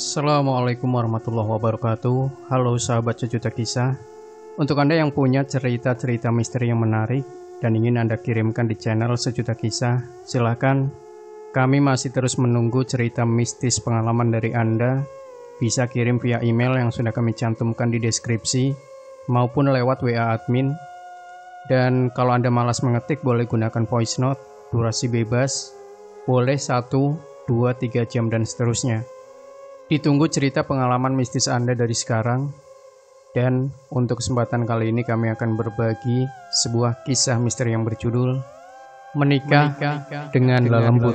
Assalamualaikum warahmatullahi wabarakatuh. Halo sahabat sejuta kisah. Untuk Anda yang punya cerita-cerita misteri yang menarik dan ingin Anda kirimkan di channel Sejuta Kisah, silahkan. Kami masih terus menunggu cerita mistis pengalaman dari Anda. Bisa kirim via email yang sudah kami cantumkan di deskripsi maupun lewat WA admin. Dan kalau Anda malas mengetik, boleh gunakan voice note, durasi bebas, boleh 1, 2, 3 jam dan seterusnya. Ditunggu cerita pengalaman mistis Anda dari sekarang. Dan untuk kesempatan kali ini kami akan berbagi sebuah kisah misteri yang berjudul Menikah dengan Lelembut.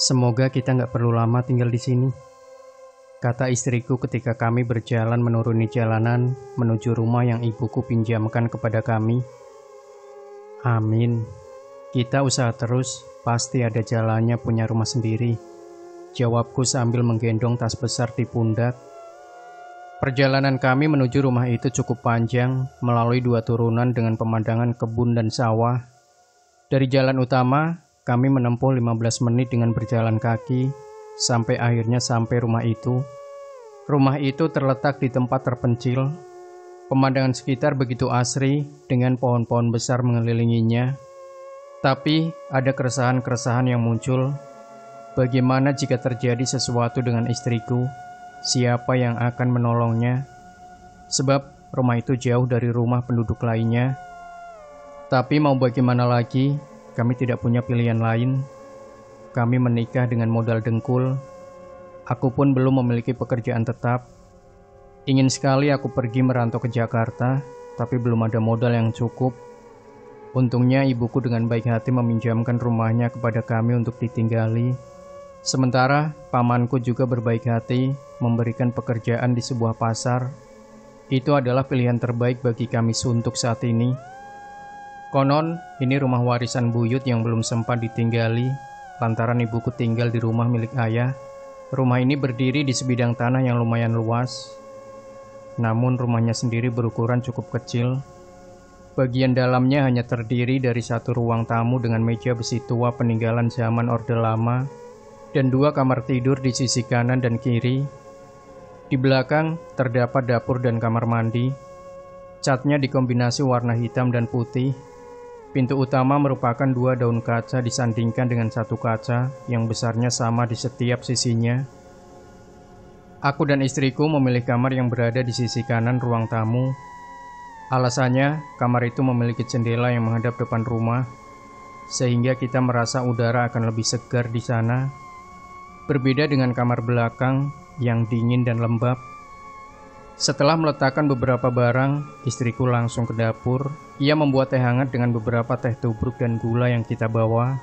Semoga kita nggak perlu lama tinggal di sini, kata istriku ketika kami berjalan menuruni jalanan menuju rumah yang ibuku pinjamkan kepada kami. Amin. Kita usaha terus, pasti ada jalannya punya rumah sendiri, jawabku sambil menggendong tas besar di pundak. Perjalanan kami menuju rumah itu cukup panjang, melalui 2 turunan dengan pemandangan kebun dan sawah. Dari jalan utama, kami menempuh 15 menit dengan berjalan kaki, sampai akhirnya sampai rumah itu. Rumah itu terletak di tempat terpencil. Pemandangan sekitar begitu asri, dengan pohon-pohon besar mengelilinginya. Tapi ada keresahan-keresahan yang muncul. Bagaimana jika terjadi sesuatu dengan istriku? Siapa yang akan menolongnya? Sebab rumah itu jauh dari rumah penduduk lainnya. Tapi mau bagaimana lagi, kami tidak punya pilihan lain. Kami menikah dengan modal dengkul. Aku pun belum memiliki pekerjaan tetap. Ingin sekali aku pergi merantau ke Jakarta, tapi belum ada modal yang cukup. Untungnya ibuku dengan baik hati meminjamkan rumahnya kepada kami untuk ditinggali. Sementara pamanku juga berbaik hati memberikan pekerjaan di sebuah pasar. Itu adalah pilihan terbaik bagi kami suntuk saat ini. Konon, ini rumah warisan buyut yang belum sempat ditinggali, lantaran ibuku tinggal di rumah milik ayah. Rumah ini berdiri di sebidang tanah yang lumayan luas. Namun rumahnya sendiri berukuran cukup kecil. Bagian dalamnya hanya terdiri dari 1 ruang tamu dengan meja besi tua peninggalan zaman Orde Lama dan 2 kamar tidur di sisi kanan dan kiri. Di belakang terdapat dapur dan kamar mandi. Catnya dikombinasi warna hitam dan putih. Pintu utama merupakan 2 daun kaca disandingkan dengan 1 kaca yang besarnya sama di setiap sisinya. Aku dan istriku memilih kamar yang berada di sisi kanan ruang tamu. Alasannya, kamar itu memiliki jendela yang menghadap depan rumah, sehingga kita merasa udara akan lebih segar di sana. Berbeda dengan kamar belakang yang dingin dan lembab. Setelah meletakkan beberapa barang, istriku langsung ke dapur. Ia membuat teh hangat dengan beberapa teh tubruk dan gula yang kita bawa.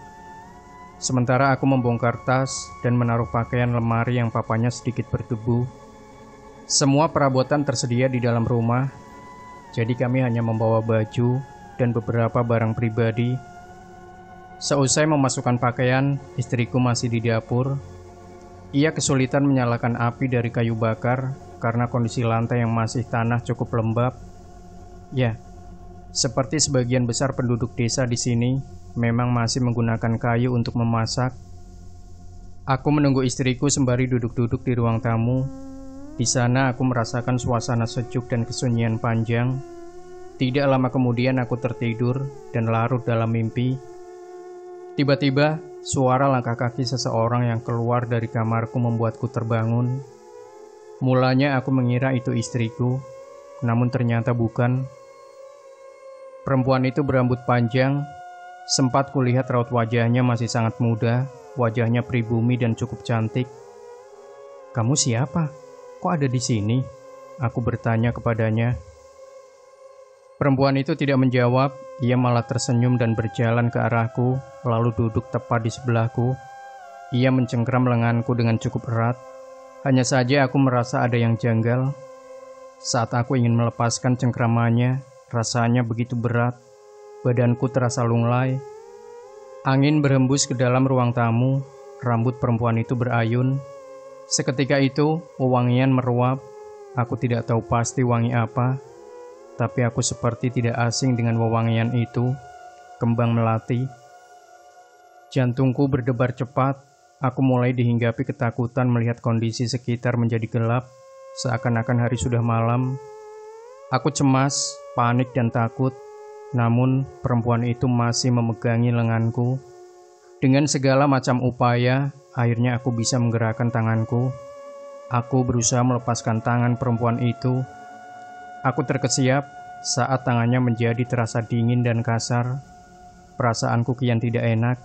Sementara aku membongkar tas dan menaruh pakaian lemari yang papanya sedikit berdebu. Semua perabotan tersedia di dalam rumah. Jadi kami hanya membawa baju dan beberapa barang pribadi. Seusai memasukkan pakaian, istriku masih di dapur. Ia kesulitan menyalakan api dari kayu bakar karena kondisi lantai yang masih tanah cukup lembab. Ya, seperti sebagian besar penduduk desa di sini, memang masih menggunakan kayu untuk memasak. Aku menunggu istriku sembari duduk-duduk di ruang tamu. Di sana aku merasakan suasana sejuk dan kesunyian panjang. Tidak lama kemudian aku tertidur dan larut dalam mimpi. Tiba-tiba, suara langkah kaki seseorang yang keluar dari kamarku membuatku terbangun. Mulanya aku mengira itu istriku, namun ternyata bukan. Perempuan itu berambut panjang. Sempat kulihat raut wajahnya masih sangat muda, wajahnya pribumi dan cukup cantik. "Kamu siapa? Kok ada di sini?" Aku bertanya kepadanya. Perempuan itu tidak menjawab, ia malah tersenyum dan berjalan ke arahku, lalu duduk tepat di sebelahku. Ia mencengkram lenganku dengan cukup erat. Hanya saja aku merasa ada yang janggal. Saat aku ingin melepaskan cengkramannya, rasanya begitu berat. Badanku terasa lunglai. Angin berhembus ke dalam ruang tamu, rambut perempuan itu berayun. Seketika itu, wewangian meruap. Aku tidak tahu pasti wangi apa, tapi aku seperti tidak asing dengan wewangian itu. Kembang melati. Jantungku berdebar cepat. Aku mulai dihinggapi ketakutan melihat kondisi sekitar menjadi gelap, seakan-akan hari sudah malam. Aku cemas, panik dan takut, namun perempuan itu masih memegangi lenganku. Dengan segala macam upaya, akhirnya aku bisa menggerakkan tanganku. Aku berusaha melepaskan tangan perempuan itu. Aku terkesiap saat tangannya menjadi terasa dingin dan kasar. Perasaanku kian tidak enak.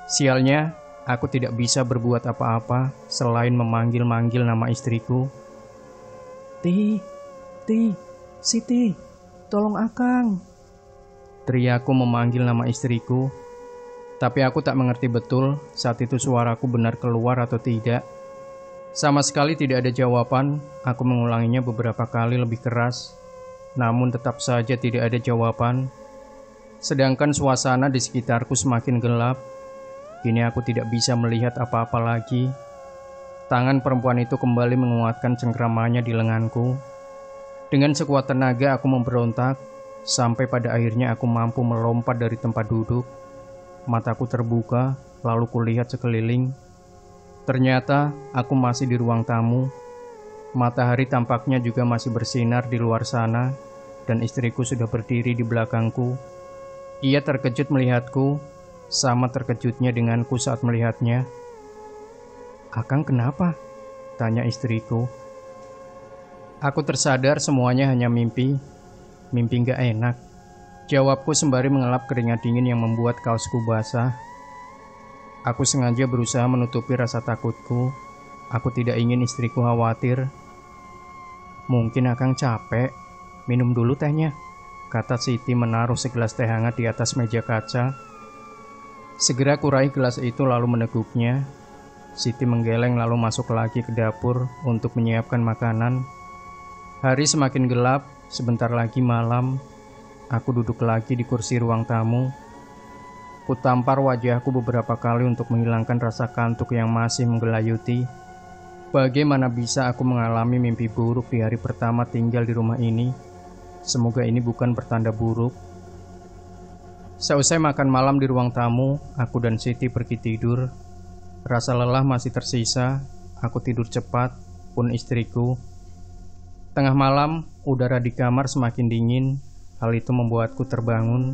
Sialnya, aku tidak bisa berbuat apa-apa selain memanggil-manggil nama istriku. Ti, Siti, tolong Akang. Teriakku memanggil nama istriku, tapi aku tak mengerti betul saat itu suaraku benar keluar atau tidak. Sama sekali tidak ada jawaban. Aku mengulanginya beberapa kali lebih keras, namun tetap saja tidak ada jawaban. Sedangkan suasana di sekitarku semakin gelap. Kini aku tidak bisa melihat apa-apa lagi. Tangan perempuan itu kembali menguatkan cengkramannya di lenganku. Dengan sekuat tenaga aku memberontak, sampai pada akhirnya aku mampu melompat dari tempat duduk. Mataku terbuka, lalu kulihat sekeliling. Ternyata aku masih di ruang tamu. Matahari tampaknya juga masih bersinar di luar sana, dan istriku sudah berdiri di belakangku. Ia terkejut melihatku, sama terkejutnya denganku saat melihatnya. "Akang kenapa?" tanya istriku. Aku tersadar semuanya hanya mimpi gak enak. Jawabku sembari mengelap keringat dingin yang membuat kaosku basah. Aku sengaja berusaha menutupi rasa takutku. Aku tidak ingin istriku khawatir. "Mungkin Akang capek. Minum dulu tehnya," kata Siti menaruh segelas teh hangat di atas meja kaca. Segera kurai gelas itu lalu meneguknya. Siti menggeleng lalu masuk lagi ke dapur untuk menyiapkan makanan. Hari semakin gelap, sebentar lagi malam. Aku duduk lagi di kursi ruang tamu. Kutampar wajahku beberapa kali untuk menghilangkan rasa kantuk yang masih menggelayuti. Bagaimana bisa aku mengalami mimpi buruk di hari pertama tinggal di rumah ini? Semoga ini bukan pertanda buruk. Seusai makan malam di ruang tamu, aku dan Siti pergi tidur. Rasa lelah masih tersisa. Aku tidur cepat, pun istriku. Tengah malam, udara di kamar semakin dingin. Hal itu membuatku terbangun.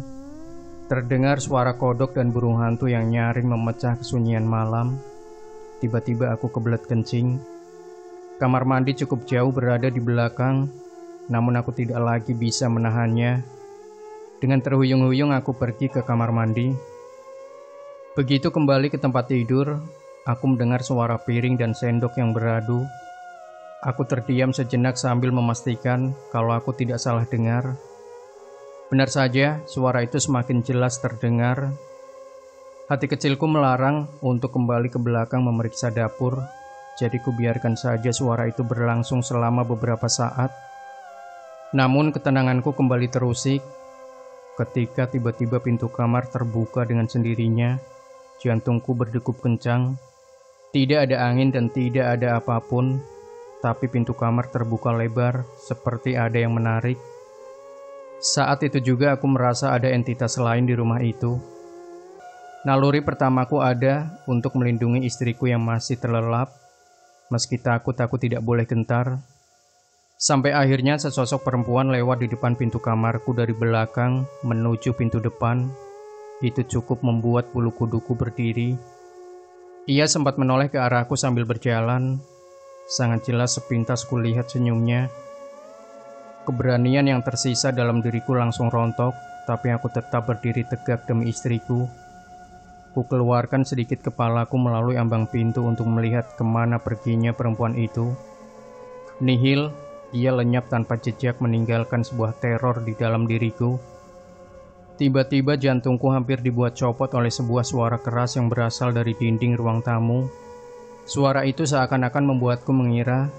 Terdengar suara kodok dan burung hantu yang nyaring memecah kesunyian malam. Tiba-tiba aku kebelet kencing. Kamar mandi cukup jauh berada di belakang, namun aku tidak lagi bisa menahannya. Dengan terhuyung-huyung aku pergi ke kamar mandi. Begitu kembali ke tempat tidur, aku mendengar suara piring dan sendok yang beradu. Aku terdiam sejenak sambil memastikan kalau aku tidak salah dengar. Benar saja, suara itu semakin jelas terdengar. Hati kecilku melarang untuk kembali ke belakang memeriksa dapur, jadi kubiarkan saja suara itu berlangsung selama beberapa saat. Namun ketenanganku kembali terusik ketika tiba-tiba pintu kamar terbuka dengan sendirinya. Jantungku berdegup kencang. Tidak ada angin dan tidak ada apapun, tapi pintu kamar terbuka lebar seperti ada yang menarik. Saat itu juga aku merasa ada entitas lain di rumah itu. Naluri pertamaku ada untuk melindungi istriku yang masih terlelap. Meski takut, aku tidak boleh gentar. Sampai akhirnya sesosok perempuan lewat di depan pintu kamarku dari belakang menuju pintu depan. Itu cukup membuat bulu kuduku berdiri. Ia sempat menoleh ke arahku sambil berjalan. Sangat jelas sepintas kulihat senyumnya. Keberanian yang tersisa dalam diriku langsung rontok, tapi aku tetap berdiri tegak demi istriku. Ku keluarkan sedikit kepalaku melalui ambang pintu untuk melihat kemana perginya perempuan itu. Nihil, ia lenyap tanpa jejak meninggalkan sebuah teror di dalam diriku. Tiba-tiba jantungku hampir dibuat copot oleh sebuah suara keras yang berasal dari dinding ruang tamu. Suara itu seakan-akan membuatku mengira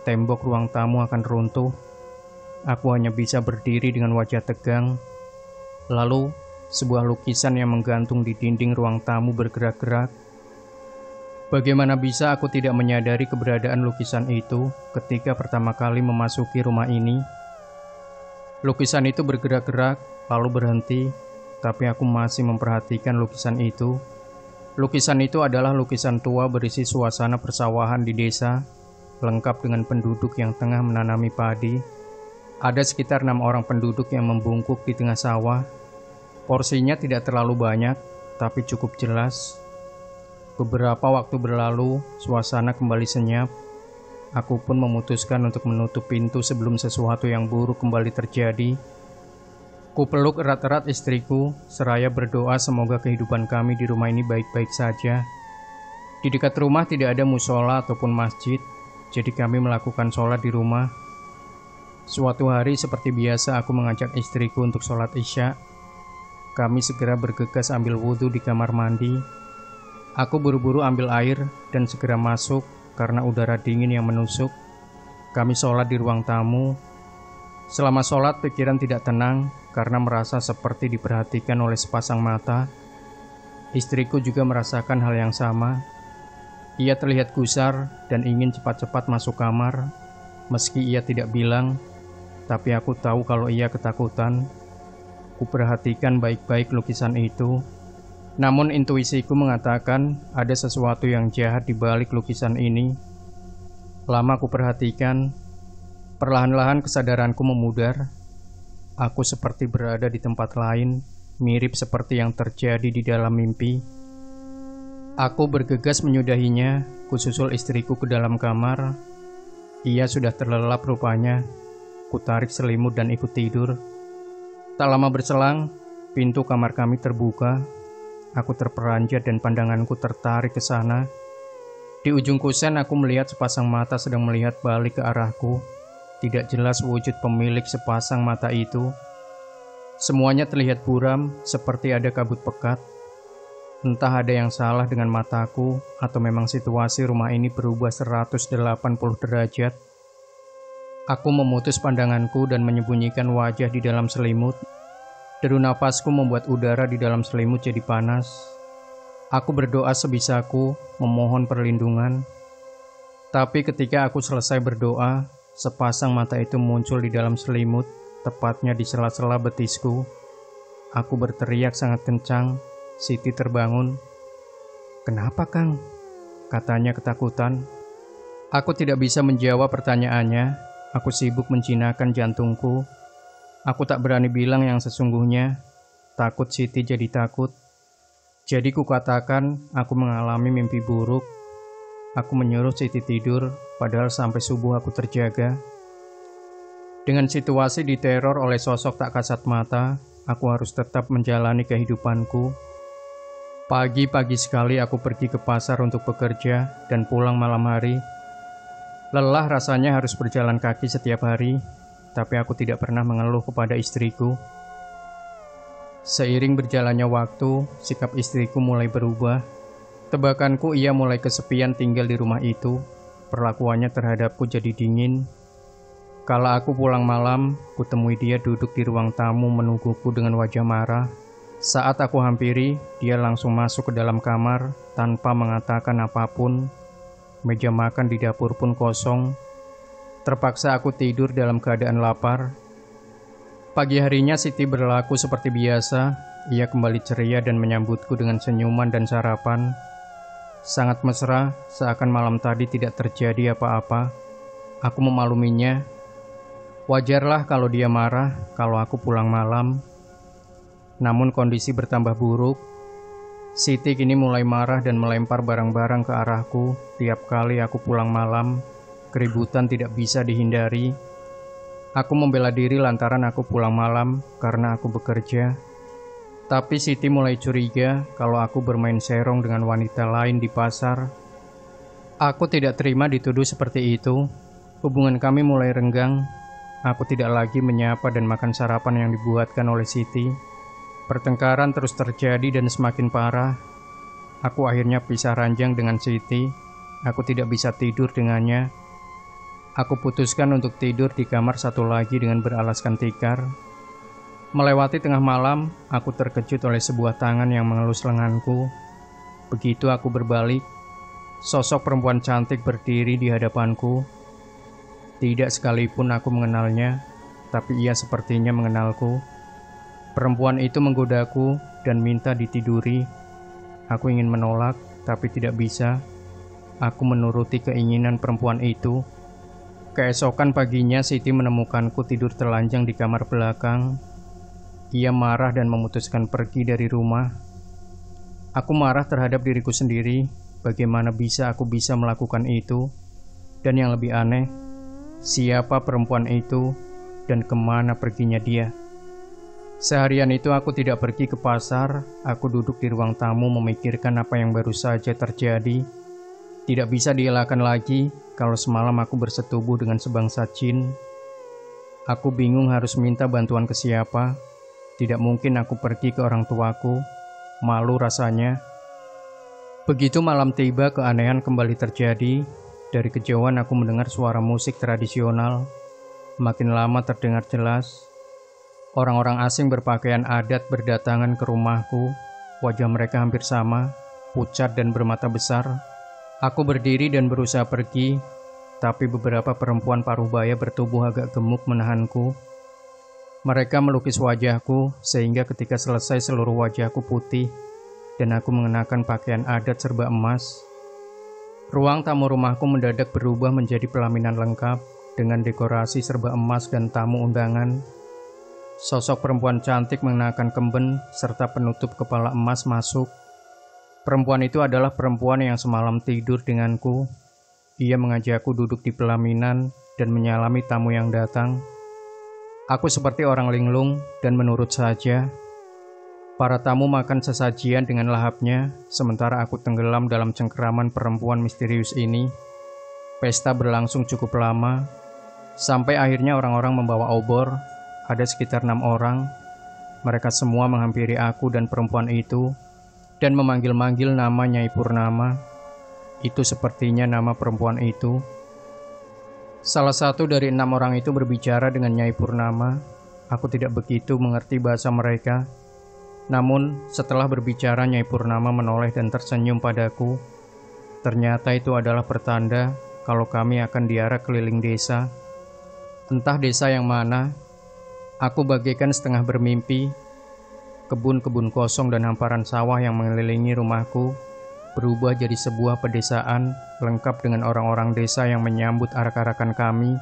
tembok ruang tamu akan runtuh. Aku hanya bisa berdiri dengan wajah tegang. Lalu, sebuah lukisan yang menggantung di dinding ruang tamu bergerak-gerak. Bagaimana bisa aku tidak menyadari keberadaan lukisan itu ketika pertama kali memasuki rumah ini? Lukisan itu bergerak-gerak, lalu berhenti, tapi aku masih memperhatikan lukisan itu. Lukisan itu adalah lukisan tua berisi suasana persawahan di desa, lengkap dengan penduduk yang tengah menanami padi. Ada sekitar 6 orang penduduk yang membungkuk di tengah sawah. Porsinya tidak terlalu banyak, tapi cukup jelas. Beberapa waktu berlalu, suasana kembali senyap. Aku pun memutuskan untuk menutup pintu sebelum sesuatu yang buruk kembali terjadi. Ku peluk erat-erat istriku, seraya berdoa semoga kehidupan kami di rumah ini baik-baik saja. Di dekat rumah tidak ada musola ataupun masjid, jadi kami melakukan sholat di rumah. Suatu hari seperti biasa aku mengajak istriku untuk sholat isya. Kami segera bergegas ambil wudhu di kamar mandi. Aku buru-buru ambil air dan segera masuk karena udara dingin yang menusuk. Kami sholat di ruang tamu. Selama sholat pikiran tidak tenang karena merasa seperti diperhatikan oleh sepasang mata. Istriku juga merasakan hal yang sama. Ia terlihat gusar dan ingin cepat-cepat masuk kamar. Meski ia tidak bilang, tapi aku tahu kalau ia ketakutan. Kuperhatikan baik-baik lukisan itu. Namun intuisiku mengatakan ada sesuatu yang jahat di balik lukisan ini. Lama kuperhatikan, perlahan-lahan kesadaranku memudar. Aku seperti berada di tempat lain, mirip seperti yang terjadi di dalam mimpi. Aku bergegas menyudahinya, kususul istriku ke dalam kamar. Ia sudah terlelap rupanya. Kutarik selimut dan ikut tidur. Tak lama berselang, pintu kamar kami terbuka. Aku terperanjat dan pandanganku tertarik ke sana. Di ujung kusen aku melihat sepasang mata sedang melihat balik ke arahku. Tidak jelas wujud pemilik sepasang mata itu. Semuanya terlihat buram, seperti ada kabut pekat. Entah ada yang salah dengan mataku, atau memang situasi rumah ini berubah 180 derajat. Aku memutus pandanganku dan menyembunyikan wajah di dalam selimut. Deru napasku membuat udara di dalam selimut jadi panas. Aku berdoa sebisaku, memohon perlindungan. Tapi ketika aku selesai berdoa, sepasang mata itu muncul di dalam selimut, tepatnya di sela-sela betisku. Aku berteriak sangat kencang. Siti terbangun. "Kenapa, Kang?" katanya ketakutan. Aku tidak bisa menjawab pertanyaannya. Aku sibuk menjinakkan jantungku. Aku tak berani bilang yang sesungguhnya. Takut Siti jadi takut. Jadi kukatakan aku mengalami mimpi buruk. Aku menyuruh Siti tidur, padahal sampai subuh aku terjaga. Dengan situasi diteror oleh sosok tak kasat mata, aku harus tetap menjalani kehidupanku. Pagi-pagi sekali aku pergi ke pasar untuk bekerja dan pulang malam hari. Lelah rasanya harus berjalan kaki setiap hari, tapi aku tidak pernah mengeluh kepada istriku. Seiring berjalannya waktu, sikap istriku mulai berubah. Tebakanku ia mulai kesepian tinggal di rumah itu. Perlakuannya terhadapku jadi dingin. Kala aku pulang malam, kutemui dia duduk di ruang tamu menungguku dengan wajah marah. Saat aku hampiri, dia langsung masuk ke dalam kamar tanpa mengatakan apapun. Meja makan di dapur pun kosong. Terpaksa aku tidur dalam keadaan lapar. Pagi harinya Siti berlaku seperti biasa. Ia kembali ceria dan menyambutku dengan senyuman dan sarapan. Sangat mesra, seakan malam tadi tidak terjadi apa-apa. Aku memakluminya. Wajarlah kalau dia marah kalau aku pulang malam. Namun kondisi bertambah buruk. Siti kini mulai marah dan melempar barang-barang ke arahku tiap kali aku pulang malam. Keributan tidak bisa dihindari. Aku membela diri lantaran aku pulang malam karena aku bekerja. Tapi Siti mulai curiga kalau aku bermain serong dengan wanita lain di pasar. Aku tidak terima dituduh seperti itu. Hubungan kami mulai renggang. Aku tidak lagi menyapa dan makan sarapan yang dibuatkan oleh Siti. Pertengkaran terus terjadi dan semakin parah. Aku akhirnya pisah ranjang dengan Siti. Aku tidak bisa tidur dengannya. Aku putuskan untuk tidur di kamar satu lagi dengan beralaskan tikar. Melewati tengah malam, aku terkejut oleh sebuah tangan yang mengelus lenganku. Begitu aku berbalik, sosok perempuan cantik berdiri di hadapanku. Tidak sekalipun aku mengenalnya, tapi ia sepertinya mengenalku. Perempuan itu menggodaku dan minta ditiduri. Aku ingin menolak, tapi tidak bisa. Aku menuruti keinginan perempuan itu. Keesokan paginya Siti menemukanku tidur telanjang di kamar belakang. Ia marah dan memutuskan pergi dari rumah. Aku marah terhadap diriku sendiri. Bagaimana bisa aku bisa melakukan itu? Dan yang lebih aneh, siapa perempuan itu dan kemana perginya dia? Seharian itu aku tidak pergi ke pasar. Aku duduk di ruang tamu memikirkan apa yang baru saja terjadi. Tidak bisa dielakkan lagi kalau semalam aku bersetubuh dengan sebangsa jin. Aku bingung harus minta bantuan ke siapa. Tidak mungkin aku pergi ke orang tuaku. Malu rasanya. Begitu malam tiba, keanehan kembali terjadi. Dari kejauhan aku mendengar suara musik tradisional. Makin lama terdengar jelas. Orang-orang asing berpakaian adat berdatangan ke rumahku. Wajah mereka hampir sama, pucat dan bermata besar. Aku berdiri dan berusaha pergi, tapi beberapa perempuan paruh-baya bertubuh agak gemuk menahanku. Mereka melukis wajahku, sehingga ketika selesai seluruh wajahku putih, dan aku mengenakan pakaian adat serba emas. Ruang tamu rumahku mendadak berubah menjadi pelaminan lengkap, dengan dekorasi serba emas dan tamu undangan. Sosok perempuan cantik mengenakan kemben serta penutup kepala emas masuk. Perempuan itu adalah perempuan yang semalam tidur denganku. Ia mengajakku duduk di pelaminan dan menyalami tamu yang datang. Aku seperti orang linglung dan menurut saja. Para tamu makan sesajian dengan lahapnya, sementara aku tenggelam dalam cengkeraman perempuan misterius ini. Pesta berlangsung cukup lama, sampai akhirnya orang-orang membawa obor. Ada sekitar 6 orang. Mereka semua menghampiri aku dan perempuan itu dan memanggil-manggil nama Nyai Purnama. Itu sepertinya nama perempuan itu. Salah satu dari 6 orang itu berbicara dengan Nyai Purnama. Aku tidak begitu mengerti bahasa mereka. Namun setelah berbicara, Nyai Purnama menoleh dan tersenyum padaku. Ternyata itu adalah pertanda kalau kami akan diarak keliling desa. Entah desa yang mana. Aku bagaikan setengah bermimpi. Kebun-kebun kosong dan hamparan sawah yang mengelilingi rumahku berubah jadi sebuah pedesaan lengkap dengan orang-orang desa yang menyambut arak-arakan kami.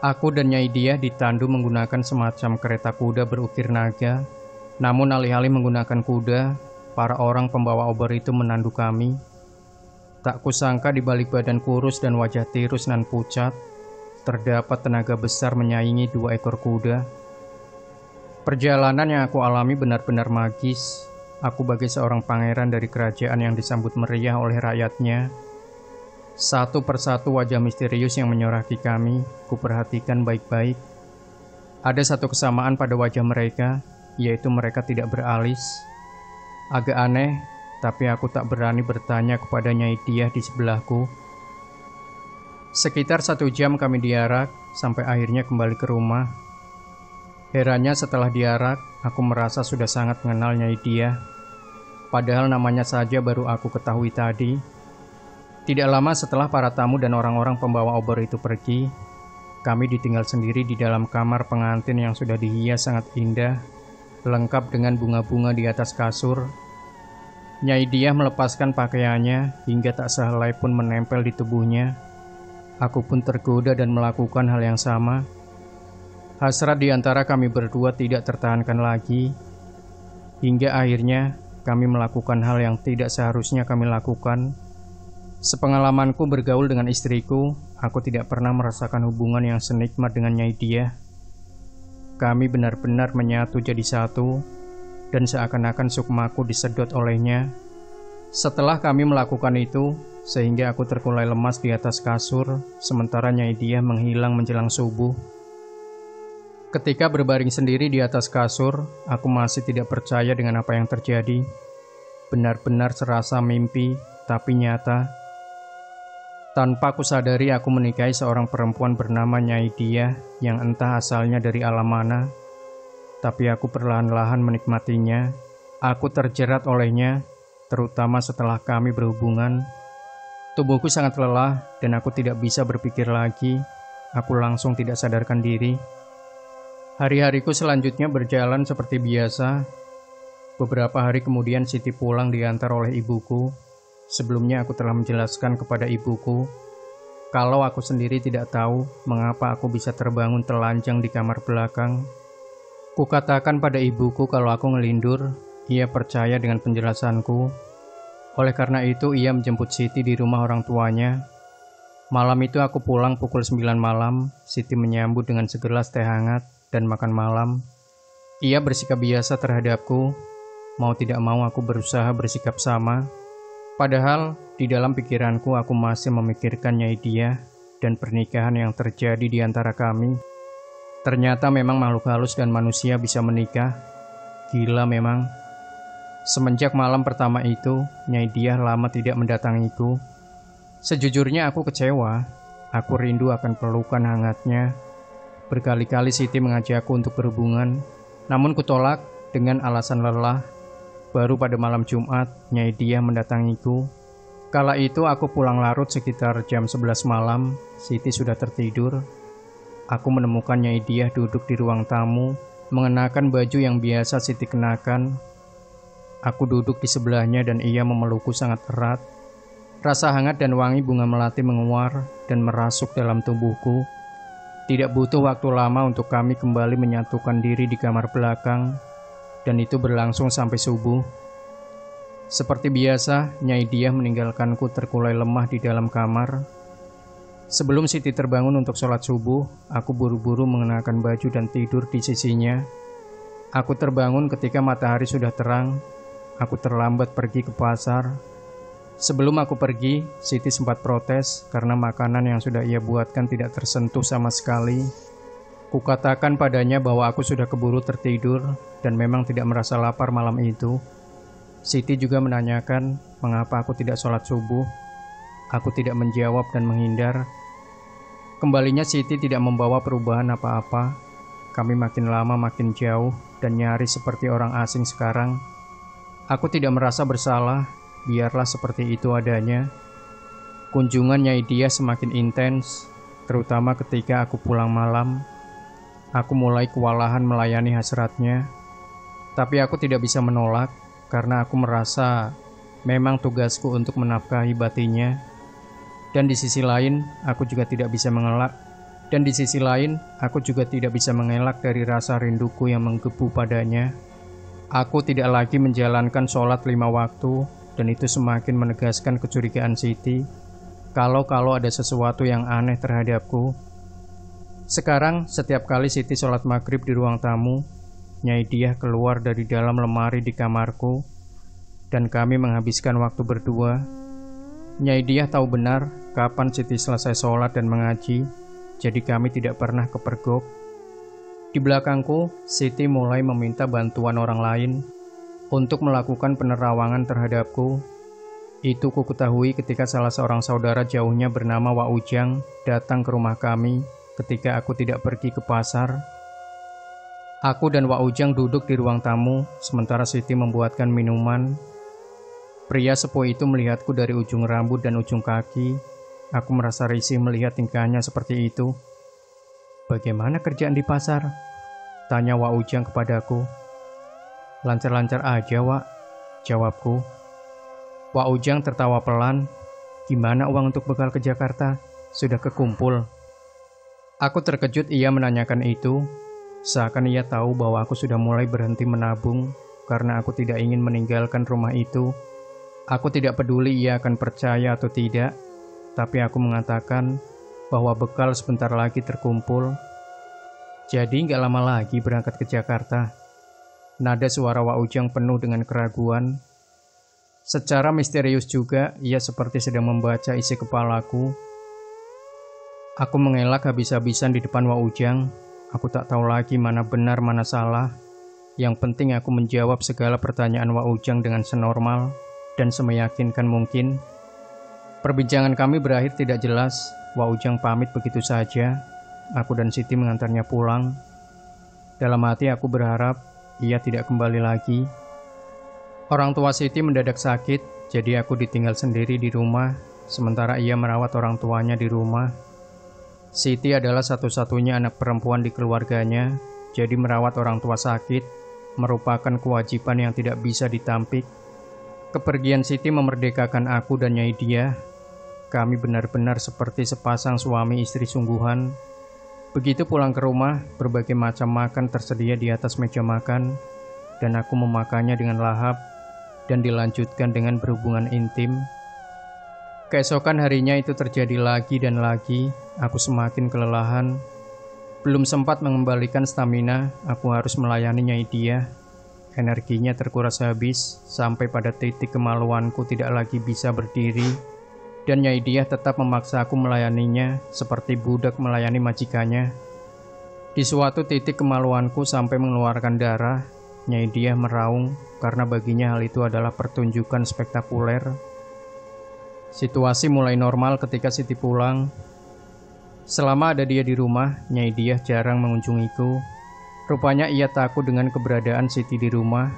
Aku dan Nyai Diah ditandu menggunakan semacam kereta kuda berukir naga. Namun alih-alih menggunakan kuda, para orang pembawa obor itu menandu kami. Tak kusangka di balik badan kurus dan wajah tirus nan pucat, terdapat tenaga besar menyaingi 2 ekor kuda. Perjalanan yang aku alami benar-benar magis. Aku bagai seorang pangeran dari kerajaan yang disambut meriah oleh rakyatnya. Satu persatu wajah misterius yang menyoraki kami, kuperhatikan baik-baik. Ada satu kesamaan pada wajah mereka, yaitu mereka tidak beralis. Agak aneh, tapi aku tak berani bertanya kepada Nyai Diah di sebelahku. Sekitar 1 jam kami diarak, sampai akhirnya kembali ke rumah. Herannya setelah diarak, aku merasa sudah sangat mengenal Nyai Diah. Padahal namanya saja baru aku ketahui tadi. Tidak lama setelah para tamu dan orang-orang pembawa obor itu pergi, kami ditinggal sendiri di dalam kamar pengantin yang sudah dihias sangat indah, lengkap dengan bunga-bunga di atas kasur. Nyai Diah melepaskan pakaiannya hingga tak sehelai pun menempel di tubuhnya. Aku pun tergoda dan melakukan hal yang sama. Hasrat di antara kami berdua tidak tertahankan lagi. Hingga akhirnya kami melakukan hal yang tidak seharusnya kami lakukan. Sepengalamanku bergaul dengan istriku, aku tidak pernah merasakan hubungan yang senikmat dengan Nyai Diah. Kami benar-benar menyatu jadi satu, dan seakan-akan sukmaku disedot olehnya. Setelah kami melakukan itu, sehingga aku terkulai lemas di atas kasur, sementara Nyai Diah menghilang menjelang subuh. Ketika berbaring sendiri di atas kasur, aku masih tidak percaya dengan apa yang terjadi. Benar-benar serasa mimpi, tapi nyata. Tanpa kusadari aku menikahi seorang perempuan bernama Nyai Diah yang entah asalnya dari alam mana. Tapi aku perlahan-lahan menikmatinya. Aku terjerat olehnya, terutama setelah kami berhubungan. Tubuhku sangat lelah dan aku tidak bisa berpikir lagi. Aku langsung tidak sadarkan diri. Hari-hariku selanjutnya berjalan seperti biasa. Beberapa hari kemudian Siti pulang diantar oleh ibuku. Sebelumnya aku telah menjelaskan kepada ibuku kalau aku sendiri tidak tahu mengapa aku bisa terbangun telanjang di kamar belakang. Kukatakan pada ibuku kalau aku ngelindur. Ia percaya dengan penjelasanku. Oleh karena itu ia menjemput Siti di rumah orang tuanya. Malam itu aku pulang pukul 9 malam. Siti menyambut dengan segelas teh hangat dan makan malam. Ia bersikap biasa terhadapku. Mau tidak mau aku berusaha bersikap sama. Padahal di dalam pikiranku aku masih memikirkan Nyai Diah dan pernikahan yang terjadi di antara kami. Ternyata memang makhluk halus dan manusia bisa menikah. Gila memang. Semenjak malam pertama itu, Nyai Diah lama tidak mendatangiku. Sejujurnya aku kecewa. Aku rindu akan pelukan hangatnya. Berkali-kali Siti mengajakku untuk berhubungan, namun kutolak dengan alasan lelah. Baru pada malam Jumat, Nyai Diah mendatangiku. Kala itu aku pulang larut sekitar jam 11 malam. Siti sudah tertidur. Aku menemukan Nyai Diah duduk di ruang tamu, mengenakan baju yang biasa Siti kenakan. Aku duduk di sebelahnya dan ia memelukku sangat erat. Rasa hangat dan wangi bunga melati menguar dan merasuk dalam tubuhku. Tidak butuh waktu lama untuk kami kembali menyatukan diri di kamar belakang. Dan itu berlangsung sampai subuh. Seperti biasa, Nyai Diah meninggalkanku terkulai lemah di dalam kamar. Sebelum Siti terbangun untuk sholat subuh, aku buru-buru mengenakan baju dan tidur di sisinya. Aku terbangun ketika matahari sudah terang. Aku terlambat pergi ke pasar. Sebelum aku pergi, Siti sempat protes karena makanan yang sudah ia buatkan tidak tersentuh sama sekali. Kukatakan padanya bahwa aku sudah keburu tertidur dan memang tidak merasa lapar malam itu. Siti juga menanyakan mengapa aku tidak sholat subuh. Aku tidak menjawab dan menghindar. Kembalinya Siti tidak membawa perubahan apa-apa. Kami makin lama makin jauh dan nyaris seperti orang asing sekarang. Aku tidak merasa bersalah, biarlah seperti itu adanya. Kunjungan Nyai Diah semakin intens, terutama ketika aku pulang malam. Aku mulai kewalahan melayani hasratnya, tapi aku tidak bisa menolak karena aku merasa memang tugasku untuk menafkahi batinnya. Dan di sisi lain, aku juga tidak bisa mengelak. Dari rasa rinduku yang menggebu padanya. Aku tidak lagi menjalankan sholat 5 waktu, dan itu semakin menegaskan kecurigaan Siti. Kalau ada sesuatu yang aneh terhadapku. Sekarang, setiap kali Siti sholat maghrib di ruang tamu, Nyai Diah keluar dari dalam lemari di kamarku, dan kami menghabiskan waktu berdua. Nyai Diah tahu benar kapan Siti selesai sholat dan mengaji, jadi kami tidak pernah kepergok. Di belakangku, Siti mulai meminta bantuan orang lain untuk melakukan penerawangan terhadapku. Itu ku ketahui ketika salah seorang saudara jauhnya bernama Wak Ujang datang ke rumah kami ketika aku tidak pergi ke pasar. Aku dan Wak Ujang duduk di ruang tamu, sementara Siti membuatkan minuman. Pria sepuh itu melihatku dari ujung rambut dan ujung kaki. Aku merasa risih melihat tingkahnya seperti itu. "Bagaimana kerjaan di pasar?" tanya Wak Ujang kepadaku. "Lancar-lancar aja, Wak," jawabku. Wak Ujang tertawa pelan. "Gimana uang untuk bekal ke Jakarta? Sudah kekumpul?" Aku terkejut ia menanyakan itu, seakan ia tahu bahwa aku sudah mulai berhenti menabung karena aku tidak ingin meninggalkan rumah itu. Aku tidak peduli ia akan percaya atau tidak, tapi aku mengatakan bahwa bekal sebentar lagi terkumpul. Jadi gak lama lagi berangkat ke Jakarta. Nada suara Wak Ujang penuh dengan keraguan. Secara misterius juga, ia seperti sedang membaca isi kepalaku. Aku mengelak habis-habisan di depan Wak Ujang. Aku tak tahu lagi mana benar mana salah. Yang penting aku menjawab segala pertanyaan Wak Ujang dengan senormal dan semeyakinkan mungkin. Perbincangan kami berakhir tidak jelas. Wak Ujang pamit begitu saja. Aku dan Siti mengantarnya pulang. Dalam hati aku berharap ia tidak kembali lagi. Orang tua Siti mendadak sakit, jadi aku ditinggal sendiri di rumah, sementara ia merawat orang tuanya di rumah. Siti adalah satu-satunya anak perempuan di keluarganya, jadi merawat orang tua sakit merupakan kewajiban yang tidak bisa ditampik. Kepergian Siti memerdekakan aku dan Nyai Diah. Kami benar-benar seperti sepasang suami istri sungguhan. Begitu pulang ke rumah, berbagai macam makan tersedia di atas meja makan, dan aku memakannya dengan lahap, dan dilanjutkan dengan berhubungan intim. Keesokan harinya itu terjadi lagi dan lagi, aku semakin kelelahan. Belum sempat mengembalikan stamina, aku harus melayani Nyai Diah. Energinya terkuras habis, sampai pada titik kemaluanku tidak lagi bisa berdiri, dan Nyai Diah tetap memaksa aku melayaninya seperti budak melayani majikannya. Di suatu titik kemaluanku sampai mengeluarkan darah, Nyai Diah meraung karena baginya hal itu adalah pertunjukan spektakuler. Situasi mulai normal ketika Siti pulang. Selama ada dia di rumah, Nyai Diah jarang mengunjungiku. Rupanya ia takut dengan keberadaan Siti di rumah.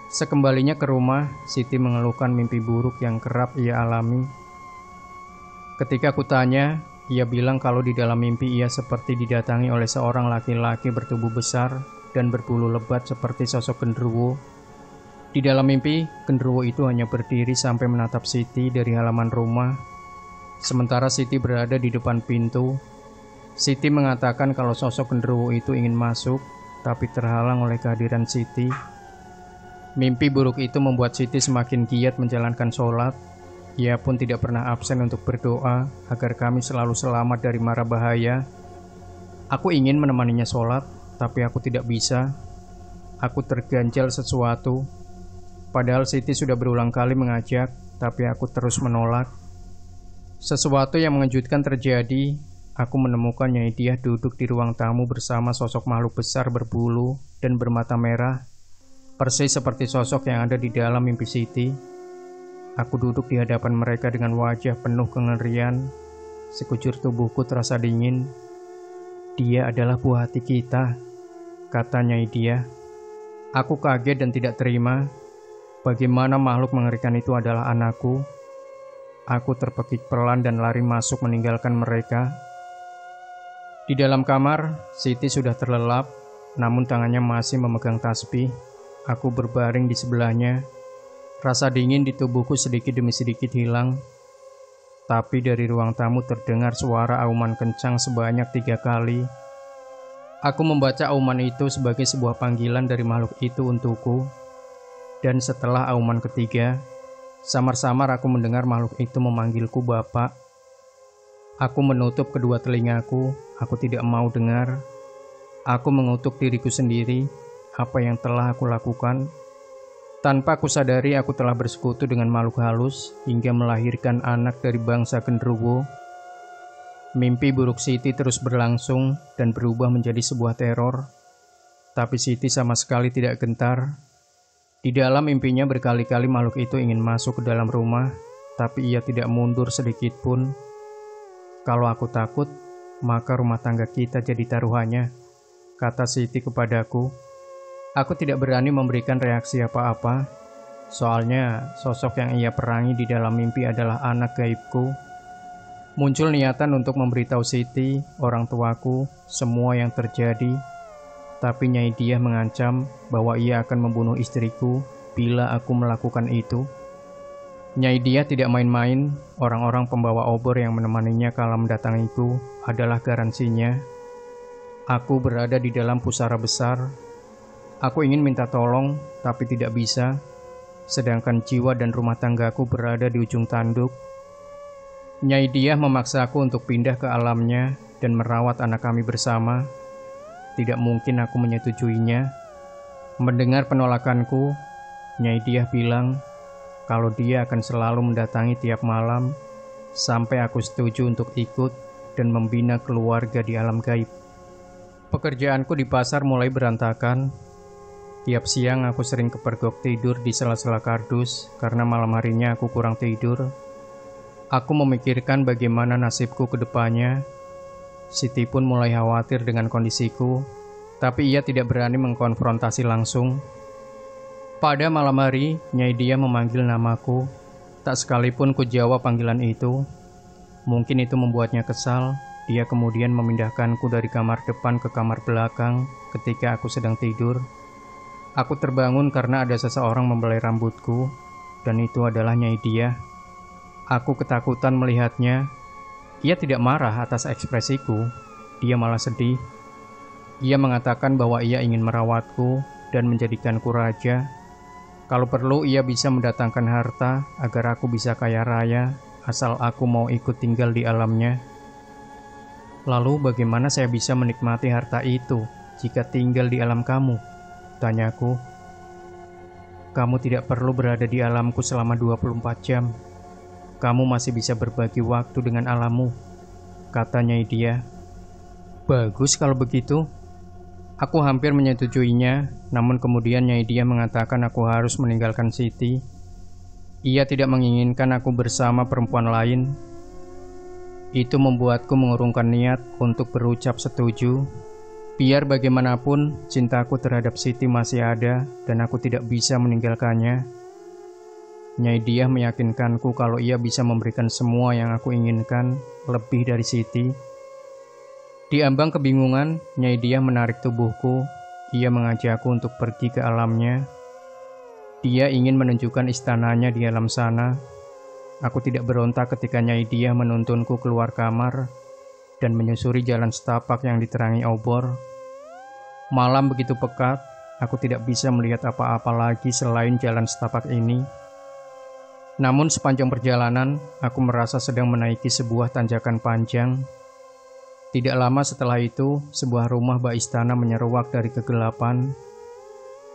Sekembalinya ke rumah, Siti mengeluhkan mimpi buruk yang kerap ia alami. Ketika kutanya, ia bilang kalau di dalam mimpi ia seperti didatangi oleh seorang laki-laki bertubuh besar dan berbulu lebat seperti sosok genderuwo. Di dalam mimpi, genderuwo itu hanya berdiri sampai menatap Siti dari halaman rumah. Sementara Siti berada di depan pintu. Siti mengatakan kalau sosok genderuwo itu ingin masuk, tapi terhalang oleh kehadiran Siti. Mimpi buruk itu membuat Siti semakin giat menjalankan sholat. Ia pun tidak pernah absen untuk berdoa agar kami selalu selamat dari mara bahaya. Aku ingin menemaninya sholat, tapi aku tidak bisa. Aku terganjal sesuatu. Padahal Siti sudah berulang kali mengajak, tapi aku terus menolak. Sesuatu yang mengejutkan terjadi. Aku menemukan Nyai Diah duduk di ruang tamu bersama sosok makhluk besar berbulu dan bermata merah, persis seperti sosok yang ada di dalam mimpi Siti. Aku duduk di hadapan mereka dengan wajah penuh kengerian. Sekujur tubuhku terasa dingin. "Dia adalah buah hati kita," kata Nyai Diah. Aku kaget dan tidak terima. Bagaimana makhluk mengerikan itu adalah anakku? Aku terpekik pelan dan lari masuk meninggalkan mereka. Di dalam kamar, Siti sudah terlelap, namun tangannya masih memegang tasbih. Aku berbaring di sebelahnya. Rasa dingin di tubuhku sedikit demi sedikit hilang. Tapi dari ruang tamu terdengar suara auman kencang sebanyak 3 kali. Aku membaca auman itu sebagai sebuah panggilan dari makhluk itu untukku. Dan setelah auman ketiga, samar-samar aku mendengar makhluk itu memanggilku Bapak. Aku menutup kedua telingaku, aku tidak mau dengar. Aku mengutuk diriku sendiri, apa yang telah aku lakukan. Tanpa aku sadari aku telah bersekutu dengan makhluk halus hingga melahirkan anak dari bangsa genderuwo. Mimpi buruk Siti terus berlangsung dan berubah menjadi sebuah teror. Tapi Siti sama sekali tidak gentar. Di dalam mimpinya berkali-kali makhluk itu ingin masuk ke dalam rumah, tapi ia tidak mundur sedikit pun. "Kalau aku takut, maka rumah tangga kita jadi taruhannya," kata Siti kepadaku. Aku tidak berani memberikan reaksi apa-apa. Soalnya sosok yang ia perangi di dalam mimpi adalah anak gaibku. Muncul niatan untuk memberitahu Siti, orang tuaku, semua yang terjadi. Tapi Nyai Diah mengancam bahwa ia akan membunuh istriku bila aku melakukan itu. Nyai Diah tidak main-main. Orang-orang pembawa obor yang menemaninya kala mendatangiku adalah garansinya. Aku berada di dalam pusara besar. Aku ingin minta tolong, tapi tidak bisa. Sedangkan jiwa dan rumah tanggaku berada di ujung tanduk. Nyai Diah memaksaku untuk pindah ke alamnya dan merawat anak kami bersama. Tidak mungkin aku menyetujuinya. Mendengar penolakanku, Nyai Diah bilang kalau dia akan selalu mendatangi tiap malam sampai aku setuju untuk ikut dan membina keluarga di alam gaib. Pekerjaanku di pasar mulai berantakan. Tiap siang aku sering kepergok tidur di sela-sela kardus karena malam harinya aku kurang tidur. Aku memikirkan bagaimana nasibku ke depannya. Siti pun mulai khawatir dengan kondisiku, tapi ia tidak berani mengkonfrontasi langsung. Pada malam hari, Nyai Diah memanggil namaku. Tak sekalipun ku jawab panggilan itu. Mungkin itu membuatnya kesal. Dia kemudian memindahkanku dari kamar depan ke kamar belakang ketika aku sedang tidur. Aku terbangun karena ada seseorang membelai rambutku, dan itu adalah Nyai Dia. Aku ketakutan melihatnya. Ia tidak marah atas ekspresiku, dia malah sedih. Ia mengatakan bahwa ia ingin merawatku dan menjadikanku raja. Kalau perlu ia bisa mendatangkan harta agar aku bisa kaya raya, asal aku mau ikut tinggal di alamnya. Lalu bagaimana saya bisa menikmati harta itu jika tinggal di alam kamu? Tanyaku. Kamu tidak perlu berada di alamku selama 24 jam. Kamu masih bisa berbagi waktu dengan alammu, kata Nyai Dia. Bagus kalau begitu. Aku hampir menyetujuinya, namun kemudian Nyai Dia mengatakan aku harus meninggalkan Siti. Ia tidak menginginkan aku bersama perempuan lain. Itu membuatku mengurungkan niat untuk berucap setuju. Biar bagaimanapun, cintaku terhadap Siti masih ada dan aku tidak bisa meninggalkannya. Nyai Dia meyakinkanku kalau ia bisa memberikan semua yang aku inginkan, lebih dari Siti. Di ambang kebingungan, Nyai Dia menarik tubuhku. Ia mengajakku untuk pergi ke alamnya. Dia ingin menunjukkan istananya di alam sana. Aku tidak berontak ketika Nyai Dia menuntunku keluar kamar dan menyusuri jalan setapak yang diterangi obor. Malam begitu pekat, aku tidak bisa melihat apa-apa lagi selain jalan setapak ini. Namun sepanjang perjalanan, aku merasa sedang menaiki sebuah tanjakan panjang. Tidak lama setelah itu, sebuah rumah bak istana menyeruak dari kegelapan.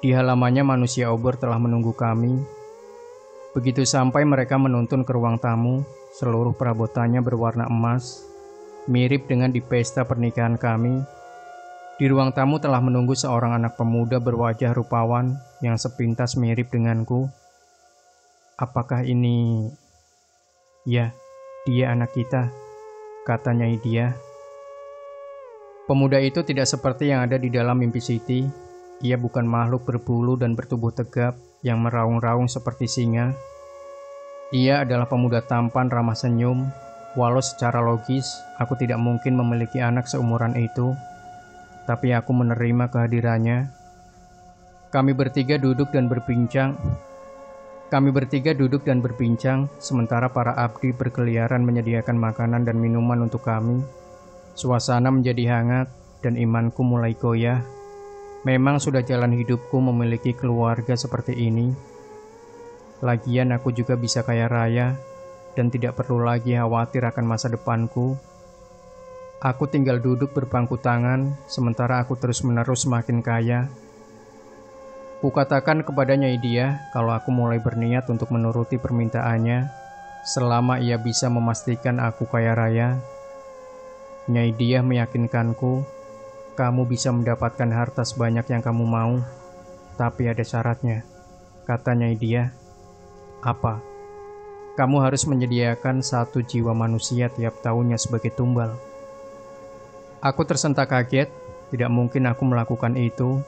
Di halamannya manusia obor telah menunggu kami. Begitu sampai mereka menuntun ke ruang tamu, seluruh perabotannya berwarna emas, mirip dengan di pesta pernikahan kami. Di ruang tamu telah menunggu seorang anak pemuda berwajah rupawan yang sepintas mirip denganku. Apakah ini... Ya, dia anak kita, kata Nyai Dia. Pemuda itu tidak seperti yang ada di dalam mimpi Siti. Ia bukan makhluk berbulu dan bertubuh tegap yang meraung-raung seperti singa. Ia adalah pemuda tampan ramah senyum. Walau secara logis, aku tidak mungkin memiliki anak seumuran itu. Tapi aku menerima kehadirannya. Kami bertiga duduk dan berbincang, sementara para abdi berkeliaran menyediakan makanan dan minuman untuk kami. Suasana menjadi hangat dan imanku mulai goyah. Memang sudah jalan hidupku memiliki keluarga seperti ini. Lagian aku juga bisa kaya raya dan tidak perlu lagi khawatir akan masa depanku. Aku tinggal duduk berpangku tangan, sementara aku terus-menerus semakin kaya. Kukatakan kepada Nyai Dia kalau aku mulai berniat untuk menuruti permintaannya, selama ia bisa memastikan aku kaya raya. Nyai Dia meyakinkanku, kamu bisa mendapatkan harta sebanyak yang kamu mau, tapi ada syaratnya, kata Nyai Dia. Apa? Kamu harus menyediakan 1 jiwa manusia tiap tahunnya sebagai tumbal. Aku tersentak kaget, tidak mungkin aku melakukan itu.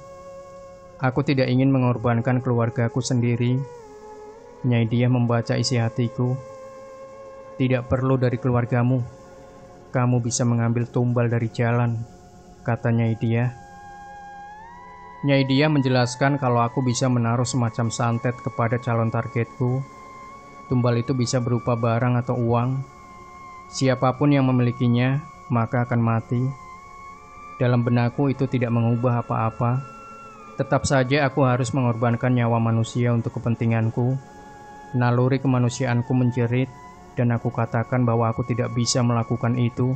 Aku tidak ingin mengorbankan keluargaku sendiri. Nyai Dia membaca isi hatiku. Tidak perlu dari keluargamu. Kamu bisa mengambil tumbal dari jalan, kata Nyai Dia. Nyai Dia menjelaskan kalau aku bisa menaruh semacam santet kepada calon targetku. Tumbal itu bisa berupa barang atau uang. Siapapun yang memilikinya, maka akan mati. Dalam benakku itu tidak mengubah apa-apa. Tetap saja aku harus mengorbankan nyawa manusia untuk kepentinganku. Naluri kemanusiaanku menjerit, dan aku katakan bahwa aku tidak bisa melakukan itu.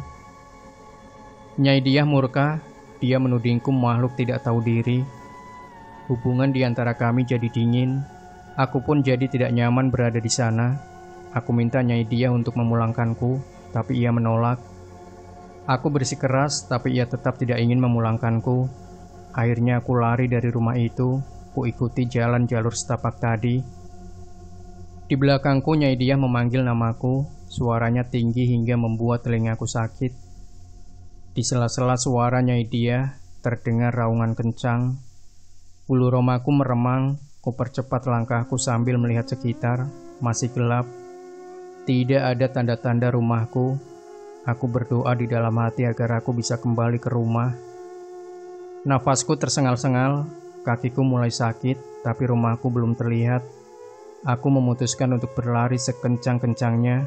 Nyai Dia murka, dia menudingku makhluk tidak tahu diri. Hubungan di antara kami jadi dingin. Aku pun jadi tidak nyaman berada di sana. Aku minta Nyai Dia untuk memulangkanku, tapi ia menolak. Aku bersikeras, tapi ia tetap tidak ingin memulangkanku. Akhirnya aku lari dari rumah itu. Ku ikuti jalan jalur setapak tadi. Di belakangku Nyai Dia memanggil namaku. Suaranya tinggi hingga membuat telingaku sakit. Di sela-sela suara Nyai Dia terdengar raungan kencang. Bulu romaku meremang. Ku percepat langkahku sambil melihat sekitar. Masih gelap. Tidak ada tanda-tanda rumahku. Aku berdoa di dalam hati agar aku bisa kembali ke rumah. Nafasku tersengal-sengal. kakiku mulai sakit, tapi rumahku belum terlihat. Aku memutuskan untuk berlari sekencang-kencangnya,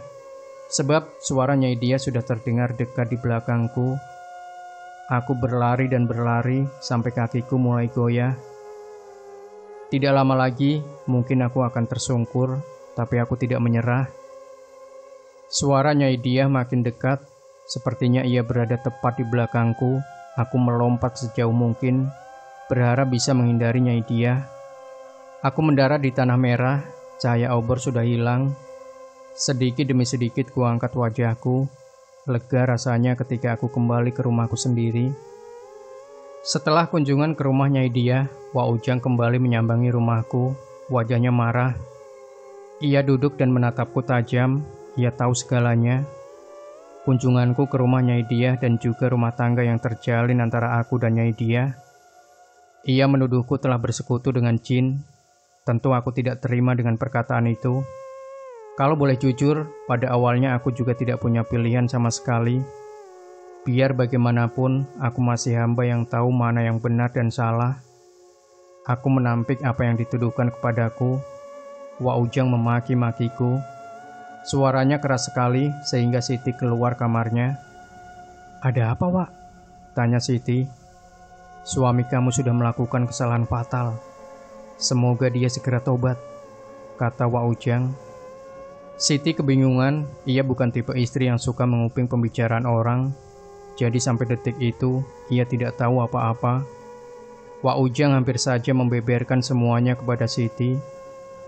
sebab suara Nyai Dia sudah terdengar dekat di belakangku. Aku berlari dan berlari sampai kakiku mulai goyah. Tidak lama lagi, mungkin aku akan tersungkur, tapi aku tidak menyerah. Suara Nyai Dia makin dekat, sepertinya ia berada tepat di belakangku. Aku melompat sejauh mungkin, berharap bisa menghindari Nyai Dia. Aku mendarat di tanah merah, cahaya obor sudah hilang. Sedikit demi sedikit kuangkat wajahku, lega rasanya ketika aku kembali ke rumahku sendiri. Setelah kunjungan ke rumah Nyai Dia, Wak Ujang kembali menyambangi rumahku, wajahnya marah. Ia duduk dan menatapku tajam, ia tahu segalanya. Kunjunganku ke rumah Nyai Dia dan juga rumah tangga yang terjalin antara aku dan Nyai Dia. Ia menuduhku telah bersekutu dengan jin. Tentu aku tidak terima dengan perkataan itu. Kalau boleh jujur, pada awalnya aku juga tidak punya pilihan sama sekali. Biar bagaimanapun, aku masih hamba yang tahu mana yang benar dan salah. Aku menampik apa yang dituduhkan kepadaku. Wak Ujang memaki-makiku. Suaranya keras sekali sehingga Siti keluar kamarnya. "Ada apa, Wak?" tanya Siti. "Suami kamu sudah melakukan kesalahan fatal. Semoga dia segera tobat," kata Wak Ujang. Siti kebingungan, ia bukan tipe istri yang suka menguping pembicaraan orang. Jadi sampai detik itu, ia tidak tahu apa-apa. Wak Ujang hampir saja membeberkan semuanya kepada Siti.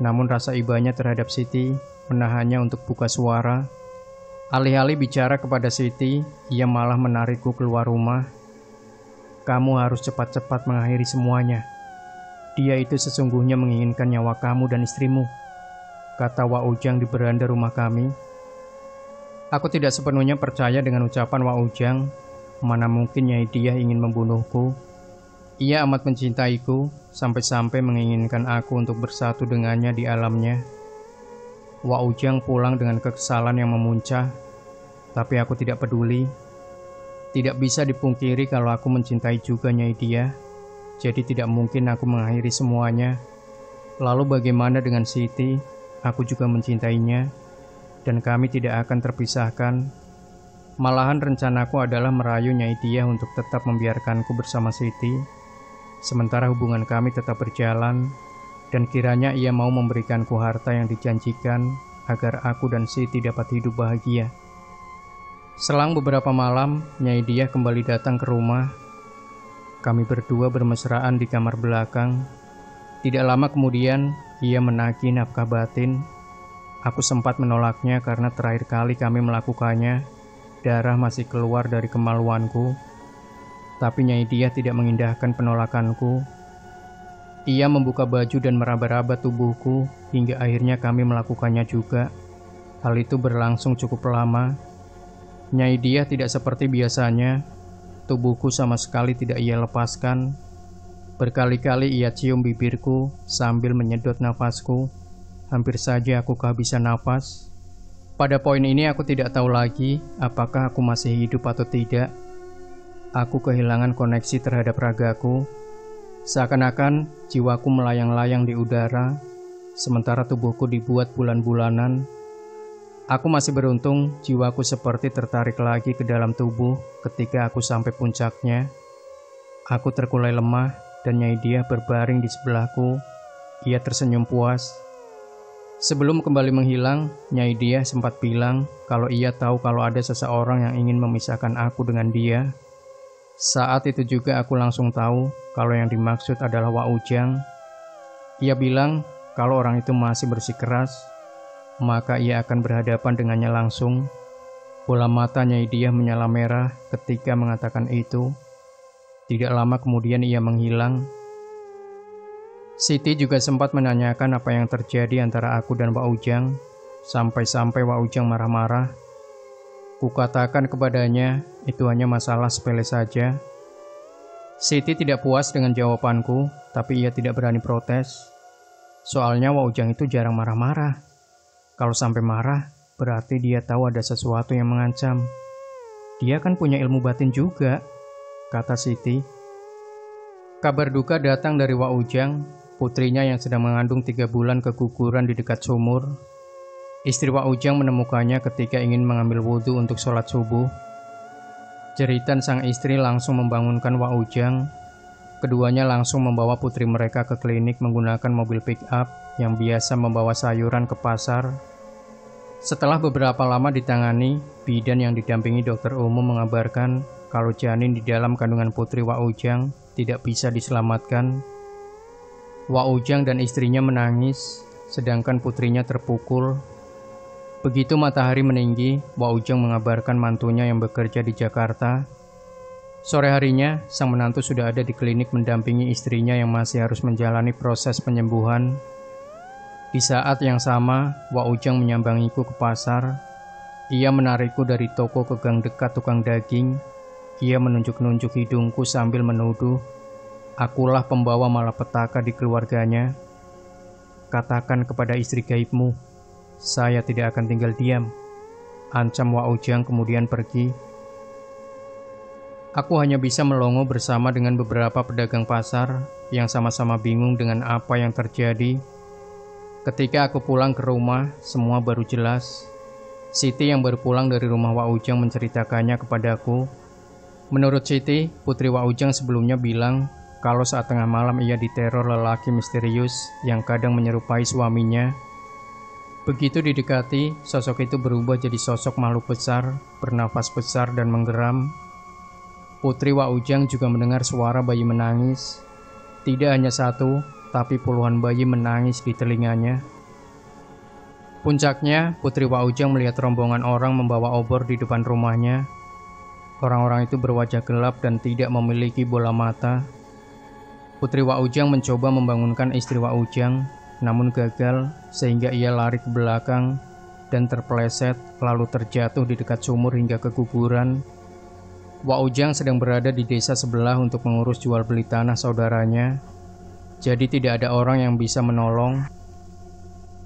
Namun rasa ibanya terhadap Siti menahannya untuk buka suara. Alih-alih bicara kepada Siti, ia malah menarikku keluar rumah. "Kamu harus cepat-cepat mengakhiri semuanya. Dia itu sesungguhnya menginginkan nyawa kamu dan istrimu," kata Wak Ujang di beranda rumah kami. Aku tidak sepenuhnya percaya dengan ucapan Wak Ujang. Mana mungkin Nyai Dia ingin membunuhku. Ia amat mencintaiku, sampai-sampai menginginkan aku untuk bersatu dengannya di alamnya. Wak Ujang pulang dengan kekesalan yang memuncah, tapi aku tidak peduli. Tidak bisa dipungkiri kalau aku mencintai juga Nyai Dia, jadi tidak mungkin aku mengakhiri semuanya. Lalu bagaimana dengan Siti? Aku juga mencintainya, dan kami tidak akan terpisahkan. Malahan rencanaku adalah merayu Nyai Dia untuk tetap membiarkanku bersama Siti, sementara hubungan kami tetap berjalan, dan kiranya ia mau memberikanku harta yang dijanjikan agar aku dan Siti dapat hidup bahagia. Selang beberapa malam, Nyai Dia kembali datang ke rumah. Kami berdua bermesraan di kamar belakang. Tidak lama kemudian, ia menagih nafkah batin. Aku sempat menolaknya karena terakhir kali kami melakukannya, darah masih keluar dari kemaluanku. Tapi Nyai Dia tidak mengindahkan penolakanku. Ia membuka baju dan meraba-raba tubuhku hingga akhirnya kami melakukannya juga. Hal itu berlangsung cukup lama. Nyai Dia tidak seperti biasanya. Tubuhku sama sekali tidak ia lepaskan. Berkali-kali ia cium bibirku sambil menyedot nafasku. Hampir saja aku kehabisan napas. Pada poin ini aku tidak tahu lagi apakah aku masih hidup atau tidak. Aku kehilangan koneksi terhadap ragaku. Seakan-akan jiwaku melayang-layang di udara, sementara tubuhku dibuat bulan-bulanan. Aku masih beruntung jiwaku seperti tertarik lagi ke dalam tubuh ketika aku sampai puncaknya. Aku terkulai lemah dan Nyai Dia berbaring di sebelahku. Ia tersenyum puas. Sebelum kembali menghilang, Nyai Dia sempat bilang kalau ia tahu kalau ada seseorang yang ingin memisahkan aku dengan dia. Saat itu juga aku langsung tahu kalau yang dimaksud adalah Wak Ujang. Ia bilang kalau orang itu masih bersikeras, maka ia akan berhadapan dengannya langsung. Bola mata Nyai Dia menyala merah ketika mengatakan itu. Tidak lama kemudian ia menghilang. Siti juga sempat menanyakan apa yang terjadi antara aku dan Wak Ujang, sampai-sampai Wak Ujang marah-marah. Kukatakan kepadanya, itu hanya masalah sepele saja. Siti tidak puas dengan jawabanku, tapi ia tidak berani protes. Soalnya Wak Ujang itu jarang marah-marah. Kalau sampai marah, berarti dia tahu ada sesuatu yang mengancam. Dia kan punya ilmu batin juga, kata Siti. Kabar duka datang dari Wak Ujang, putrinya yang sedang mengandung 3 bulan keguguran di dekat sumur. Istri Wak Ujang menemukannya ketika ingin mengambil wudhu untuk sholat subuh. Jeritan sang istri langsung membangunkan Wak Ujang. Keduanya langsung membawa putri mereka ke klinik menggunakan mobil pick-up yang biasa membawa sayuran ke pasar. Setelah beberapa lama ditangani, bidan yang didampingi dokter umum mengabarkan kalau janin di dalam kandungan putri Wak Ujang tidak bisa diselamatkan. Wak Ujang dan istrinya menangis, sedangkan putrinya terpukul. Begitu matahari meninggi, Wak Ujang mengabarkan mantunya yang bekerja di Jakarta. Sore harinya, sang menantu sudah ada di klinik mendampingi istrinya yang masih harus menjalani proses penyembuhan. Di saat yang sama, Wak Ujang menyambangiku ke pasar. Ia menarikku dari toko ke gang dekat tukang daging. Ia menunjuk-nunjuk hidungku sambil menuduh, "Akulah pembawa malapetaka di keluarganya. Katakan kepada istri gaibmu, saya tidak akan tinggal diam," ancam Wak Ujang kemudian pergi. Aku hanya bisa melongo bersama dengan beberapa pedagang pasar yang sama-sama bingung dengan apa yang terjadi. Ketika aku pulang ke rumah, semua baru jelas. Siti yang baru pulang dari rumah Wak Ujang menceritakannya kepadaku. Menurut Siti, putri Wak Ujang sebelumnya bilang kalau saat tengah malam ia diteror lelaki misterius yang kadang menyerupai suaminya. Begitu didekati, sosok itu berubah jadi sosok makhluk besar, bernafas besar dan menggeram. Putri Wak Ujang juga mendengar suara bayi menangis. Tidak hanya satu, tapi puluhan bayi menangis di telinganya. Puncaknya, Putri Wak Ujang melihat rombongan orang membawa obor di depan rumahnya. Orang-orang itu berwajah gelap dan tidak memiliki bola mata. Putri Wak Ujang mencoba membangunkan istri Wak Ujang, namun gagal sehingga ia lari ke belakang dan terpeleset lalu terjatuh di dekat sumur hingga keguguran. Wak Ujang sedang berada di desa sebelah untuk mengurus jual beli tanah saudaranya, jadi tidak ada orang yang bisa menolong.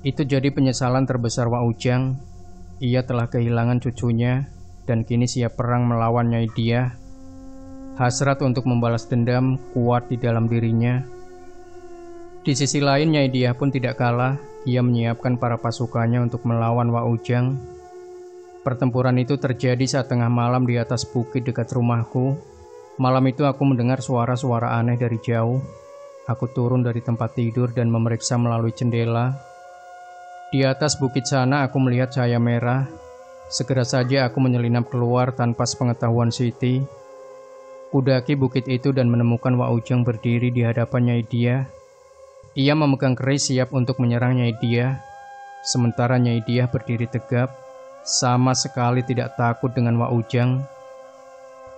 Itu jadi penyesalan terbesar Wak Ujang. Ia telah kehilangan cucunya dan kini siap perang melawan Nyai Diah. Hasrat untuk membalas dendam kuat di dalam dirinya. Di sisi lain, Nyai Diah pun tidak kalah. Ia menyiapkan para pasukannya untuk melawan Wak Ujang. Pertempuran itu terjadi saat tengah malam di atas bukit dekat rumahku. Malam itu aku mendengar suara-suara aneh dari jauh. Aku turun dari tempat tidur dan memeriksa melalui jendela. Di atas bukit sana aku melihat cahaya merah. Segera saja aku menyelinap keluar tanpa sepengetahuan Siti. Kudaki bukit itu dan menemukan Wak Ujang berdiri di hadapan Nyai Diah. Ia memegang keris siap untuk menyerang Nyai Diah. Sementara Nyai Diah berdiri tegap, sama sekali tidak takut dengan Wak Ujang.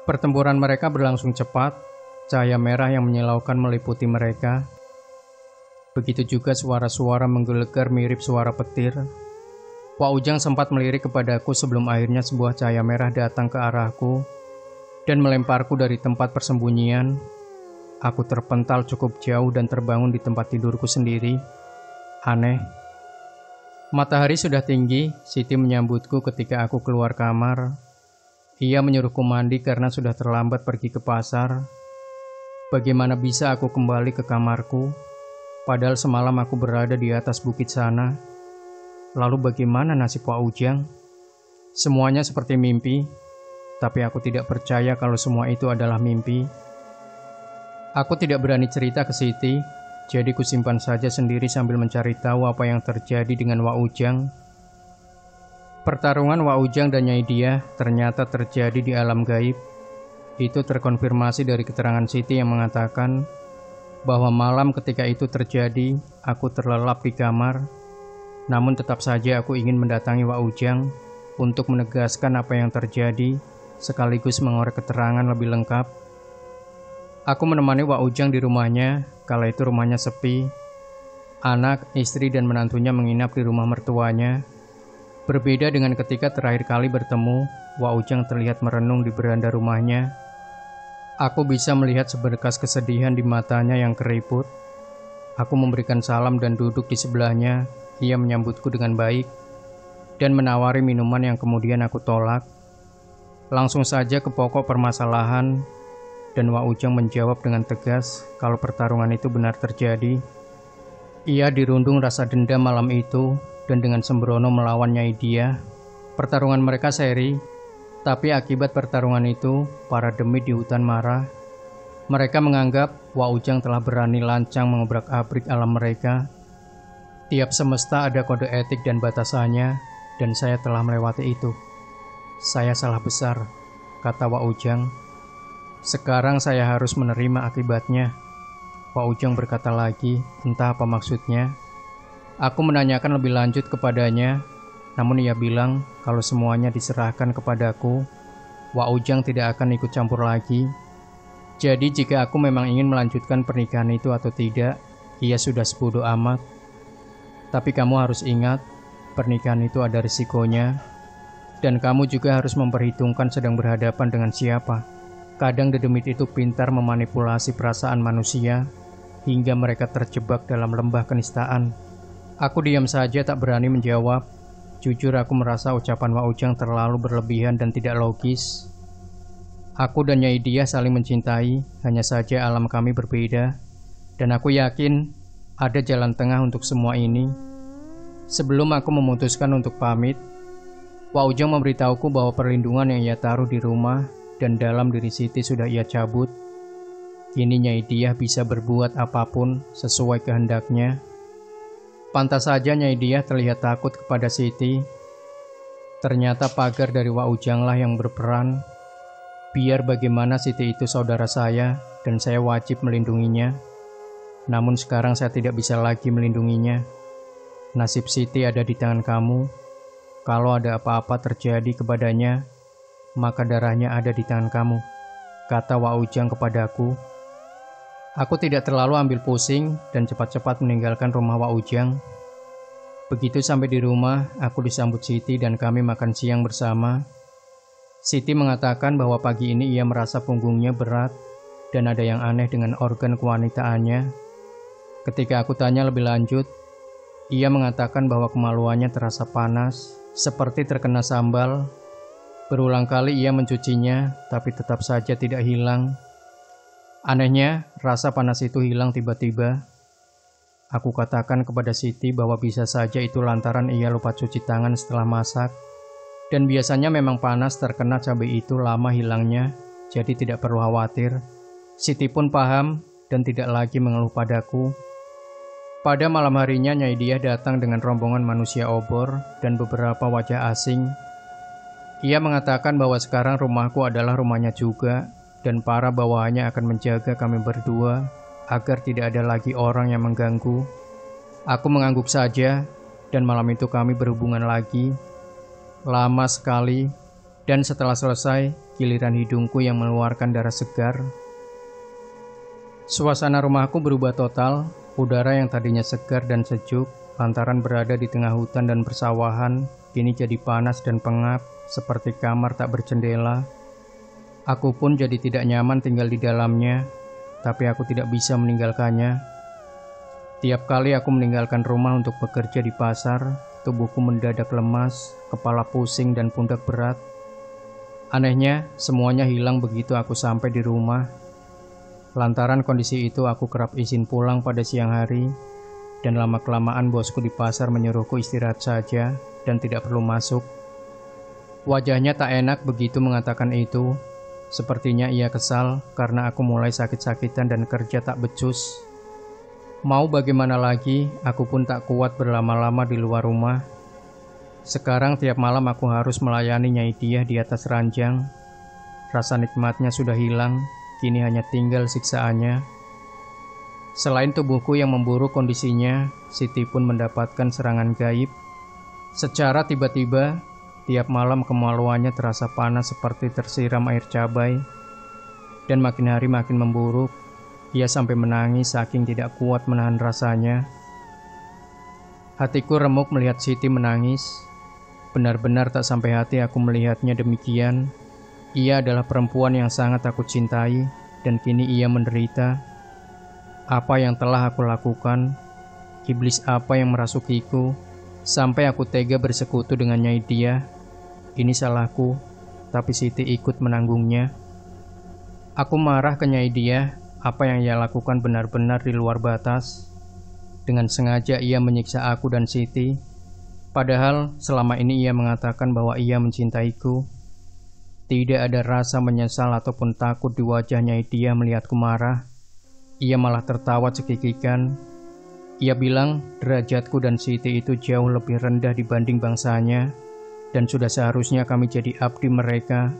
Pertempuran mereka berlangsung cepat, cahaya merah yang menyilaukan meliputi mereka. Begitu juga suara-suara menggelegar mirip suara petir. Wak Ujang sempat melirik kepadaku sebelum akhirnya sebuah cahaya merah datang ke arahku dan melemparku dari tempat persembunyian. Aku terpental cukup jauh dan terbangun di tempat tidurku sendiri. Aneh. Matahari sudah tinggi, Siti menyambutku ketika aku keluar kamar. Ia menyuruhku mandi karena sudah terlambat pergi ke pasar. Bagaimana bisa aku kembali ke kamarku? Padahal semalam aku berada di atas bukit sana. Lalu bagaimana nasib Wak Ujang? Semuanya seperti mimpi, tapi aku tidak percaya kalau semua itu adalah mimpi. Aku tidak berani cerita ke Siti, jadi kusimpan saja sendiri sambil mencari tahu apa yang terjadi dengan Wak Ujang. Pertarungan Wak Ujang dan Nyai Diah ternyata terjadi di alam gaib. Itu terkonfirmasi dari keterangan Siti yang mengatakan bahwa malam ketika itu terjadi, aku terlelap di kamar. Namun tetap saja aku ingin mendatangi Wak Ujang untuk menegaskan apa yang terjadi, sekaligus mengorek keterangan lebih lengkap. Aku menemani Wak Ujang di rumahnya, kala itu rumahnya sepi. Anak, istri, dan menantunya menginap di rumah mertuanya. Berbeda dengan ketika terakhir kali bertemu, Wak Ujang terlihat merenung di beranda rumahnya. Aku bisa melihat seberkas kesedihan di matanya yang keriput. Aku memberikan salam dan duduk di sebelahnya. Ia menyambutku dengan baik dan menawari minuman yang kemudian aku tolak. Langsung saja ke pokok permasalahan, dan Wak Ujang menjawab dengan tegas kalau pertarungan itu benar terjadi. Ia dirundung rasa dendam malam itu dan dengan sembrono melawan Nyai Diah. Pertarungan mereka seri, tapi akibat pertarungan itu, para demit di hutan marah. Mereka menganggap Wak Ujang telah berani lancang mengobrak-abrik alam mereka. Tiap semesta ada kode etik dan batasannya, dan saya telah melewati itu. Saya salah besar, kata Wak Ujang. Sekarang saya harus menerima akibatnya. Wak Ujang berkata lagi, entah apa maksudnya. Aku menanyakan lebih lanjut kepadanya, namun ia bilang kalau semuanya diserahkan kepadaku, Wak Ujang tidak akan ikut campur lagi. Jadi jika aku memang ingin melanjutkan pernikahan itu atau tidak, ia sudah sebodoh amat. Tapi kamu harus ingat, pernikahan itu ada risikonya, dan kamu juga harus memperhitungkan sedang berhadapan dengan siapa. Kadang dedemit itu pintar memanipulasi perasaan manusia, hingga mereka terjebak dalam lembah kenistaan. Aku diam saja tak berani menjawab. Jujur aku merasa ucapan Wak Ujang terlalu berlebihan dan tidak logis. Aku dan Nyai Diah saling mencintai, hanya saja alam kami berbeda, dan aku yakin ada jalan tengah untuk semua ini. Sebelum aku memutuskan untuk pamit, Wak Ujang memberitahuku bahwa perlindungan yang ia taruh di rumah dan dalam diri Siti sudah ia cabut. Kini Nyai Diah bisa berbuat apapun sesuai kehendaknya. Pantas saja Nyai Diah terlihat takut kepada Siti. Ternyata pagar dari Wak Ujanglah yang berperan. Biar bagaimana Siti itu saudara saya dan saya wajib melindunginya. Namun sekarang saya tidak bisa lagi melindunginya. Nasib Siti ada di tangan kamu. Kalau ada apa-apa terjadi kepadanya, maka darahnya ada di tangan kamu, kata Wak Ujang kepadaku. Aku tidak terlalu ambil pusing dan cepat-cepat meninggalkan rumah Wak Ujang. Begitu sampai di rumah, aku disambut Siti dan kami makan siang bersama. Siti mengatakan bahwa pagi ini ia merasa punggungnya berat dan ada yang aneh dengan organ kewanitaannya. Ketika aku tanya lebih lanjut, ia mengatakan bahwa kemaluannya terasa panas, seperti terkena sambal. Berulang kali ia mencucinya, tapi tetap saja tidak hilang. Anehnya, rasa panas itu hilang tiba-tiba. Aku katakan kepada Siti bahwa bisa saja itu lantaran ia lupa cuci tangan setelah masak. Dan biasanya memang panas terkena cabai itu lama hilangnya, jadi tidak perlu khawatir. Siti pun paham dan tidak lagi mengeluh padaku. Pada malam harinya Nyai Diah datang dengan rombongan manusia obor dan beberapa wajah asing. Ia mengatakan bahwa sekarang rumahku adalah rumahnya juga, dan para bawahannya akan menjaga kami berdua agar tidak ada lagi orang yang mengganggu. Aku mengangguk saja, dan malam itu kami berhubungan lagi. Lama sekali, dan setelah selesai, giliran hidungku yang mengeluarkan darah segar. Suasana rumahku berubah total. Udara yang tadinya segar dan sejuk, lantaran berada di tengah hutan dan persawahan, kini jadi panas dan pengap, seperti kamar tak berjendela. Aku pun jadi tidak nyaman tinggal di dalamnya, tapi aku tidak bisa meninggalkannya. Tiap kali aku meninggalkan rumah untuk bekerja di pasar, tubuhku mendadak lemas, kepala pusing dan pundak berat. Anehnya, semuanya hilang begitu aku sampai di rumah. Lantaran kondisi itu aku kerap izin pulang pada siang hari, dan lama-kelamaan bosku di pasar menyuruhku istirahat saja dan tidak perlu masuk. Wajahnya tak enak begitu mengatakan itu. Sepertinya ia kesal karena aku mulai sakit-sakitan dan kerja tak becus. Mau bagaimana lagi, aku pun tak kuat berlama-lama di luar rumah. Sekarang tiap malam aku harus melayani Nyai Diah di atas ranjang. Rasa nikmatnya sudah hilang, kini hanya tinggal siksaannya. Selain tubuhku yang memburuk kondisinya, Siti pun mendapatkan serangan gaib. Secara tiba-tiba, tiap malam kemaluannya terasa panas seperti tersiram air cabai. Dan makin hari makin memburuk. Ia sampai menangis saking tidak kuat menahan rasanya. Hatiku remuk melihat Siti menangis. Benar-benar tak sampai hati aku melihatnya demikian. Ia adalah perempuan yang sangat aku cintai, dan kini ia menderita. Apa yang telah aku lakukan? Iblis apa yang merasukiku? Sampai aku tega bersekutu dengan Nyai Diah. Ini salahku, tapi Siti ikut menanggungnya. Aku marah ke Nyai Diah, apa yang ia lakukan benar-benar di luar batas. Dengan sengaja ia menyiksa aku dan Siti, padahal selama ini ia mengatakan bahwa ia mencintaiku. Tidak ada rasa menyesal ataupun takut di wajah Nyai Diah melihatku marah. Ia malah tertawa cekikikan. Ia bilang derajatku dan Siti itu jauh lebih rendah dibanding bangsanya, dan sudah seharusnya kami jadi abdi mereka,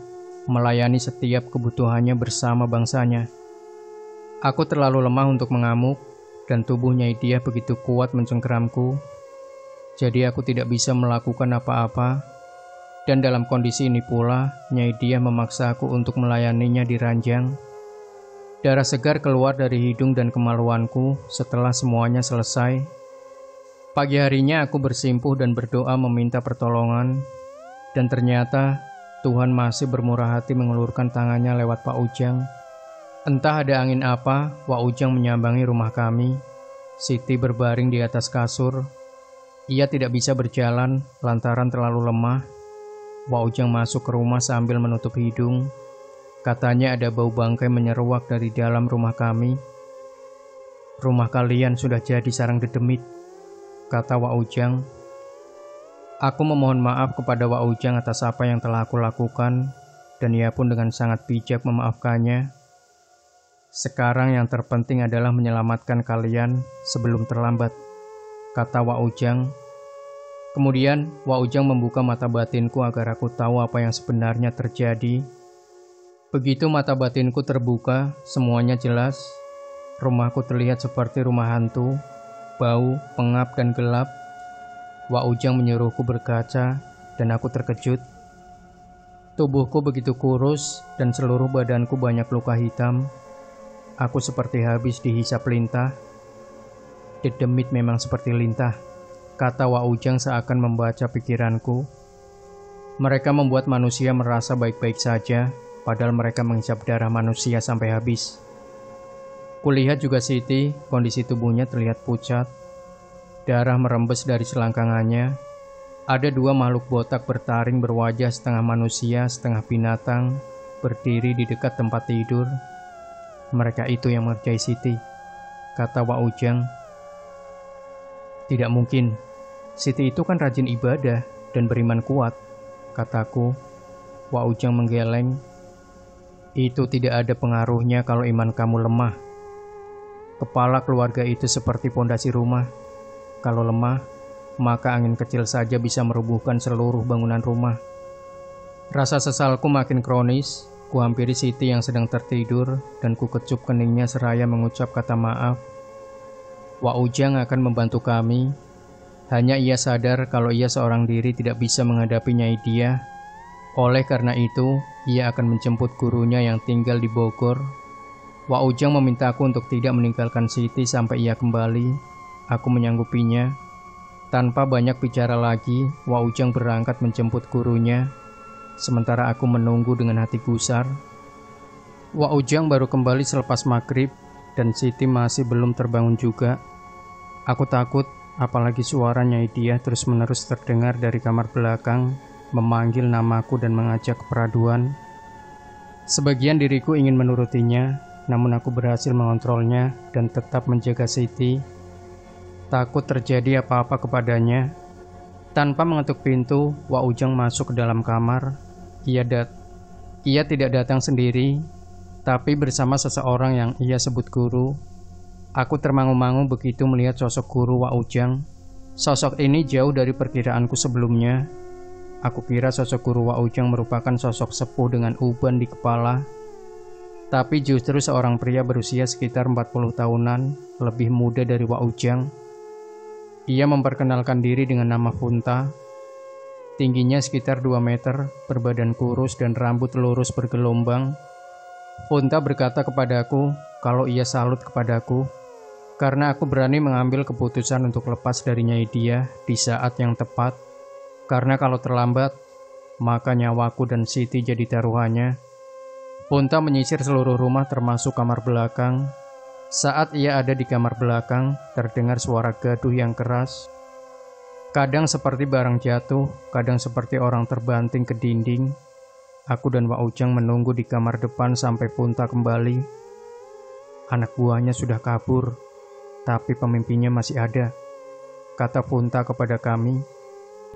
melayani setiap kebutuhannya bersama bangsanya. Aku terlalu lemah untuk mengamuk, dan tubuh Nyai Diah begitu kuat mencengkeramku. Jadi aku tidak bisa melakukan apa-apa, dan dalam kondisi ini pula, Nyai Diah memaksa aku untuk melayaninya di ranjang. Darah segar keluar dari hidung dan kemaluanku setelah semuanya selesai. Pagi harinya aku bersimpuh dan berdoa meminta pertolongan, dan ternyata Tuhan masih bermurah hati mengulurkan tangannya lewat Pak Ujang. Entah ada angin apa, Pak Ujang menyambangi rumah kami. Siti berbaring di atas kasur. Ia tidak bisa berjalan lantaran terlalu lemah. Pak Ujang masuk ke rumah sambil menutup hidung. Katanya ada bau bangkai menyeruak dari dalam rumah kami. "Rumah kalian sudah jadi sarang dedemit," kata Wak Ujang. Aku memohon maaf kepada Wak Ujang atas apa yang telah aku lakukan, dan ia pun dengan sangat bijak memaafkannya. "Sekarang yang terpenting adalah menyelamatkan kalian sebelum terlambat," kata Wak Ujang. Kemudian Wak Ujang membuka mata batinku agar aku tahu apa yang sebenarnya terjadi. Begitu mata batinku terbuka, semuanya jelas. Rumahku terlihat seperti rumah hantu, bau, pengap, dan gelap. Wak Ujang menyuruhku berkaca, dan aku terkejut. Tubuhku begitu kurus, dan seluruh badanku banyak luka hitam. Aku seperti habis dihisap lintah. "Dedemit memang seperti lintah," kata Wak Ujang seakan membaca pikiranku. "Mereka membuat manusia merasa baik-baik saja, padahal mereka menghisap darah manusia sampai habis." Kulihat juga Siti, kondisi tubuhnya terlihat pucat. Darah merembes dari selangkangannya. Ada dua makhluk botak bertaring berwajah setengah manusia, setengah binatang, berdiri di dekat tempat tidur. "Mereka itu yang mengerjai Siti," kata Wak Ujang. "Tidak mungkin. Siti itu kan rajin ibadah dan beriman kuat," kataku. Wak Ujang menggeleng. "Itu tidak ada pengaruhnya kalau iman kamu lemah. Kepala keluarga itu seperti pondasi rumah. Kalau lemah, maka angin kecil saja bisa merubuhkan seluruh bangunan rumah." Rasa sesalku makin kronis. Kuhampiri Siti yang sedang tertidur, dan kukecup keningnya seraya mengucap kata maaf. Wak Ujang akan membantu kami. Hanya ia sadar kalau ia seorang diri tidak bisa menghadapi Nyai Diah. Oleh karena itu, ia akan menjemput gurunya yang tinggal di Bogor. Wak Ujang memintaku untuk tidak meninggalkan Siti sampai ia kembali. Aku menyanggupinya. Tanpa banyak bicara lagi, Wak Ujang berangkat menjemput gurunya. Sementara aku menunggu dengan hati gusar. Wak Ujang baru kembali selepas maghrib, dan Siti masih belum terbangun juga. Aku takut, apalagi suara Nyai Diah terus-menerus terdengar dari kamar belakang, memanggil namaku dan mengajak ke peraduan. Sebagian diriku ingin menurutinya, namun aku berhasil mengontrolnya dan tetap menjaga Siti. Takut terjadi apa-apa kepadanya. Tanpa mengetuk pintu, Wak Ujang masuk ke dalam kamar. Ia tidak datang sendiri, tapi bersama seseorang yang ia sebut guru. Aku termangu-mangu begitu melihat sosok guru Wak Ujang. Sosok ini jauh dari perkiraanku sebelumnya. Aku kira sosok guru Wak Ujang merupakan sosok sepuh dengan uban di kepala. Tapi justru seorang pria berusia sekitar 40 tahunan, lebih muda dari Wak Ujang. Ia memperkenalkan diri dengan nama Funta. Tingginya sekitar 2 meter, berbadan kurus dan rambut lurus bergelombang. Funta berkata kepadaku kalau ia salut kepadaku, karena aku berani mengambil keputusan untuk lepas dari Nyai Diah di saat yang tepat. Karena kalau terlambat, maka nyawaku dan Siti jadi taruhannya. Funta menyisir seluruh rumah termasuk kamar belakang. Saat ia ada di kamar belakang, terdengar suara gaduh yang keras. Kadang seperti barang jatuh, kadang seperti orang terbanting ke dinding. Aku dan Wak Ujang menunggu di kamar depan sampai Funta kembali. Anak buahnya sudah kabur, tapi pemimpinnya masih ada, kata Funta kepada kami.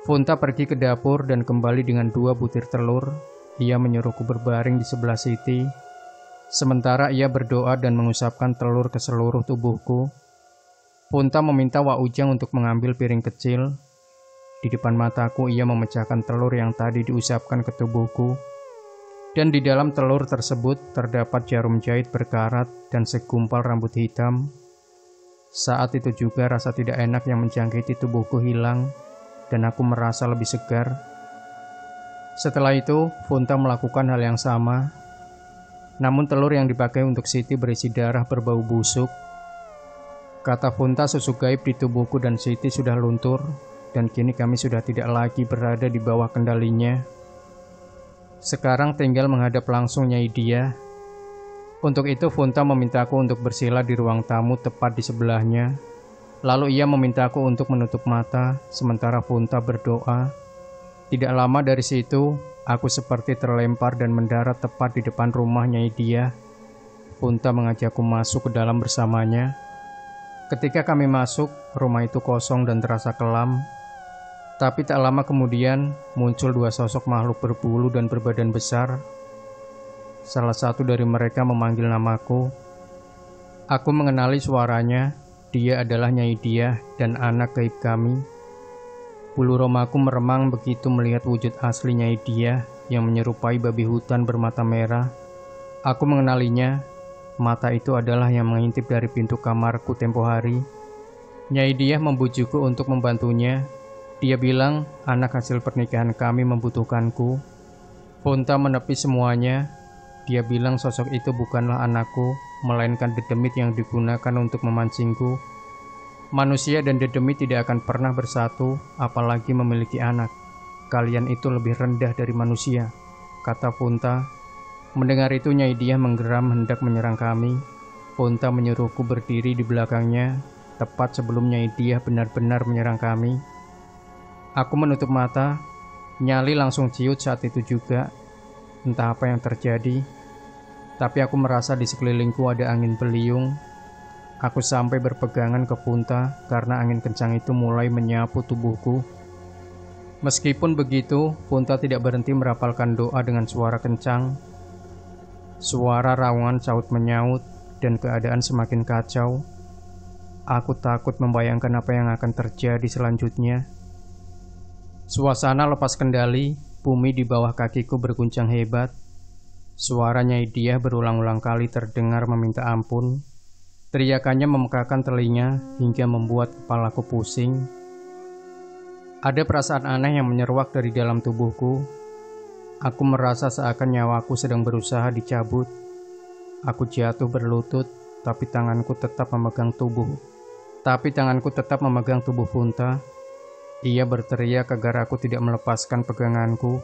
Funta pergi ke dapur dan kembali dengan 2 butir telur. Ia menyuruhku berbaring di sebelah Siti, sementara ia berdoa dan mengusapkan telur ke seluruh tubuhku. Funta meminta Wak Ujang untuk mengambil piring kecil. Di depan mataku ia memecahkan telur yang tadi diusapkan ke tubuhku. Dan di dalam telur tersebut terdapat jarum jahit berkarat dan segumpal rambut hitam. Saat itu juga rasa tidak enak yang menjangkiti tubuhku hilang, dan aku merasa lebih segar. Setelah itu, Funta melakukan hal yang sama. Namun telur yang dipakai untuk Siti berisi darah berbau busuk. Kata Funta, susu gaib di tubuhku dan Siti sudah luntur, dan kini kami sudah tidak lagi berada di bawah kendalinya. Sekarang tinggal menghadap langsung Nyai Dia. Untuk itu Funta memintaku untuk bersila di ruang tamu tepat di sebelahnya. Lalu ia memintaku untuk menutup mata, sementara Funta berdoa. Tidak lama dari situ, aku seperti terlempar dan mendarat tepat di depan rumah Nyai Dia. Funta mengajakku masuk ke dalam bersamanya. Ketika kami masuk, rumah itu kosong dan terasa kelam. Tapi tak lama kemudian, muncul 2 sosok makhluk berbulu dan berbadan besar. Salah satu dari mereka memanggil namaku. Aku mengenali suaranya. Dia adalah Nyai Dia dan anak gaib kami. Bulu romaku meremang begitu melihat wujud asli Nyai Dia yang menyerupai babi hutan bermata merah. Aku mengenalinya. Mata itu adalah yang mengintip dari pintu kamarku tempo hari. Nyai Dia membujukku untuk membantunya. Dia bilang anak hasil pernikahan kami membutuhkanku. Funta menepi semuanya. Dia bilang sosok itu bukanlah anakku, melainkan dedemit yang digunakan untuk memancingku. Manusia dan dedemit tidak akan pernah bersatu, apalagi memiliki anak. Kalian itu lebih rendah dari manusia, kata Funta. Mendengar itu Nyai Dia menggeram hendak menyerang kami. Funta menyuruhku berdiri di belakangnya, tepat sebelum Nyai Dia benar-benar menyerang kami. Aku menutup mata, nyali langsung ciut saat itu juga. Entah apa yang terjadi, tapi aku merasa di sekelilingku ada angin beliung. Aku sampai berpegangan ke Funta karena angin kencang itu mulai menyapu tubuhku. Meskipun begitu, Funta tidak berhenti merapalkan doa dengan suara kencang. Suara raungan saut menyaut dan keadaan semakin kacau. Aku takut membayangkan apa yang akan terjadi selanjutnya. Suasana lepas kendali, bumi di bawah kakiku berguncang hebat. Suara Nyai Dia berulang-ulang kali terdengar meminta ampun. Teriakannya memekakan telinga hingga membuat kepalaku pusing. Ada perasaan aneh yang menyeruak dari dalam tubuhku. Aku merasa seakan nyawaku sedang berusaha dicabut. Aku jatuh berlutut, tapi tanganku tetap memegang tubuh Funta. Ia berteriak agar aku tidak melepaskan peganganku.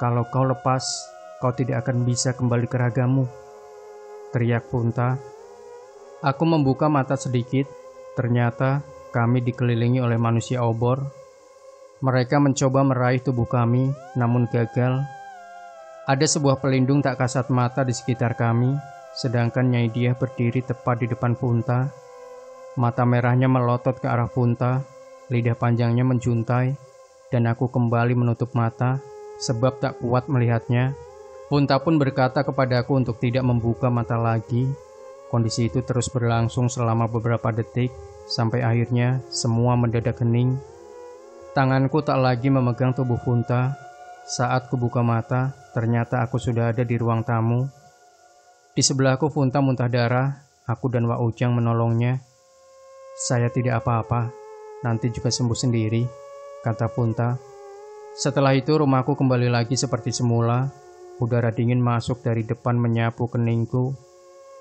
Kalau kau lepas, kau tidak akan bisa kembali ke ragamu, teriak Funta. Aku membuka mata sedikit. Ternyata kami dikelilingi oleh manusia obor. Mereka mencoba meraih tubuh kami, namun gagal. Ada sebuah pelindung tak kasat mata di sekitar kami, sedangkan Nyai Dia berdiri tepat di depan Funta. Mata merahnya melotot ke arah Funta. Lidah panjangnya menjuntai, dan aku kembali menutup mata, sebab tak kuat melihatnya. Funta pun berkata kepadaku untuk tidak membuka mata lagi. Kondisi itu terus berlangsung selama beberapa detik, sampai akhirnya semua mendadak hening. Tanganku tak lagi memegang tubuh Funta. Saat kubuka mata, ternyata aku sudah ada di ruang tamu. Di sebelahku Funta muntah darah, aku dan Wak Ujang menolongnya. Saya tidak apa-apa. Nanti juga sembuh sendiri, kata Funta. Setelah itu rumahku kembali lagi seperti semula. Udara dingin masuk dari depan menyapu keningku.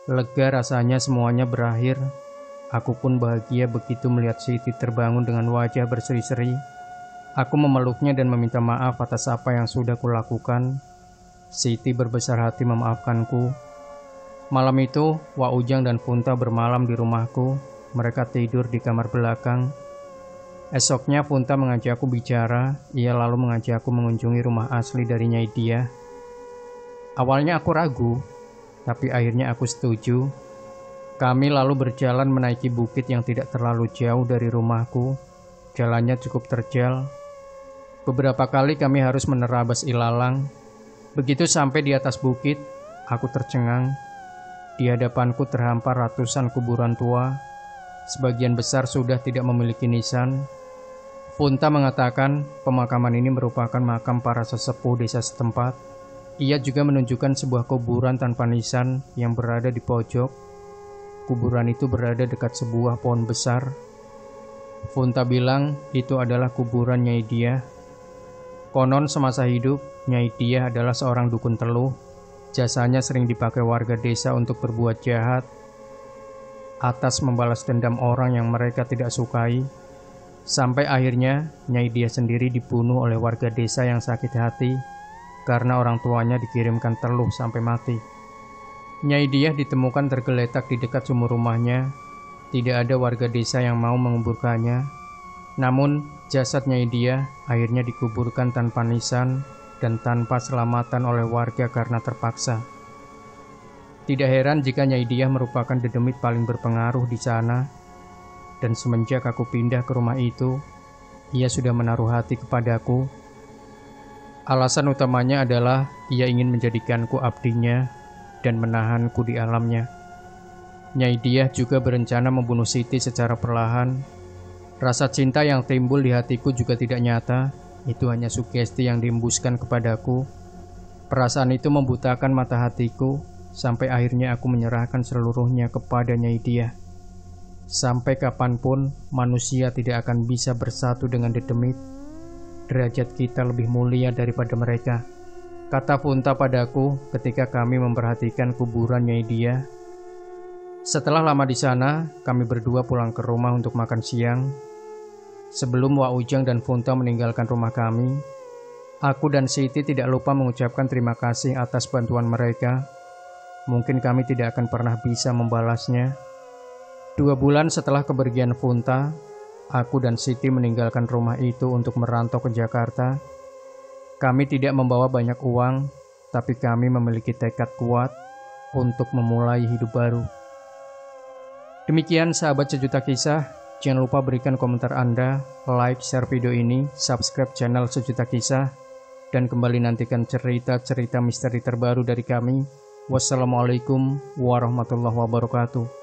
Lega rasanya semuanya berakhir. Aku pun bahagia begitu melihat Siti terbangun dengan wajah berseri-seri. Aku memeluknya dan meminta maaf atas apa yang sudah kulakukan. Siti berbesar hati memaafkanku. Malam itu, Wak Ujang dan Funta bermalam di rumahku. Mereka tidur di kamar belakang. Esoknya Funta mengajakku bicara, ia lalu mengajakku mengunjungi rumah asli dari Nyai Diah. Awalnya aku ragu, tapi akhirnya aku setuju. Kami lalu berjalan menaiki bukit yang tidak terlalu jauh dari rumahku. Jalannya cukup terjal. Beberapa kali kami harus menerabas ilalang. Begitu sampai di atas bukit, aku tercengang. Di hadapanku terhampar ratusan kuburan tua. Sebagian besar sudah tidak memiliki nisan. Funta mengatakan pemakaman ini merupakan makam para sesepuh desa setempat. Ia juga menunjukkan sebuah kuburan tanpa nisan yang berada di pojok. Kuburan itu berada dekat sebuah pohon besar. Funta bilang itu adalah kuburan Nyai Diah. Konon semasa hidup, Nyai Diah adalah seorang dukun teluh. Jasanya sering dipakai warga desa untuk berbuat jahat, atas membalas dendam orang yang mereka tidak sukai. Sampai akhirnya Nyai Diah sendiri dibunuh oleh warga desa yang sakit hati karena orang tuanya dikirimkan teluh sampai mati. Nyai Diah ditemukan tergeletak di dekat sumur rumahnya. Tidak ada warga desa yang mau menguburkannya. Namun jasad Nyai Diah akhirnya dikuburkan tanpa nisan dan tanpa selamatan oleh warga karena terpaksa. Tidak heran jika Nyai Diah merupakan dedemit paling berpengaruh di sana. Dan semenjak aku pindah ke rumah itu, ia sudah menaruh hati kepadaku. Alasan utamanya adalah ia ingin menjadikanku abdinya dan menahanku di alamnya. Nyai Diah juga berencana membunuh Siti secara perlahan. Rasa cinta yang timbul di hatiku juga tidak nyata, itu hanya sugesti yang diembuskan kepadaku. Perasaan itu membutakan mata hatiku, sampai akhirnya aku menyerahkan seluruhnya kepada Nyai Diah. Sampai kapanpun manusia tidak akan bisa bersatu dengan dedemit. Derajat kita lebih mulia daripada mereka, kata Funta padaku ketika kami memperhatikan kuburan Nyai Diah. Setelah lama di sana, kami berdua pulang ke rumah untuk makan siang. Sebelum Wak Ujang dan Funta meninggalkan rumah kami, aku dan Siti tidak lupa mengucapkan terima kasih atas bantuan mereka. Mungkin kami tidak akan pernah bisa membalasnya. 2 bulan setelah kepergian Funta, aku dan Siti meninggalkan rumah itu untuk merantau ke Jakarta. Kami tidak membawa banyak uang, tapi kami memiliki tekad kuat untuk memulai hidup baru. Demikian sahabat Sejuta Kisah, jangan lupa berikan komentar Anda, like, share video ini, subscribe channel Sejuta Kisah, dan kembali nantikan cerita-cerita misteri terbaru dari kami. Wassalamualaikum warahmatullahi wabarakatuh.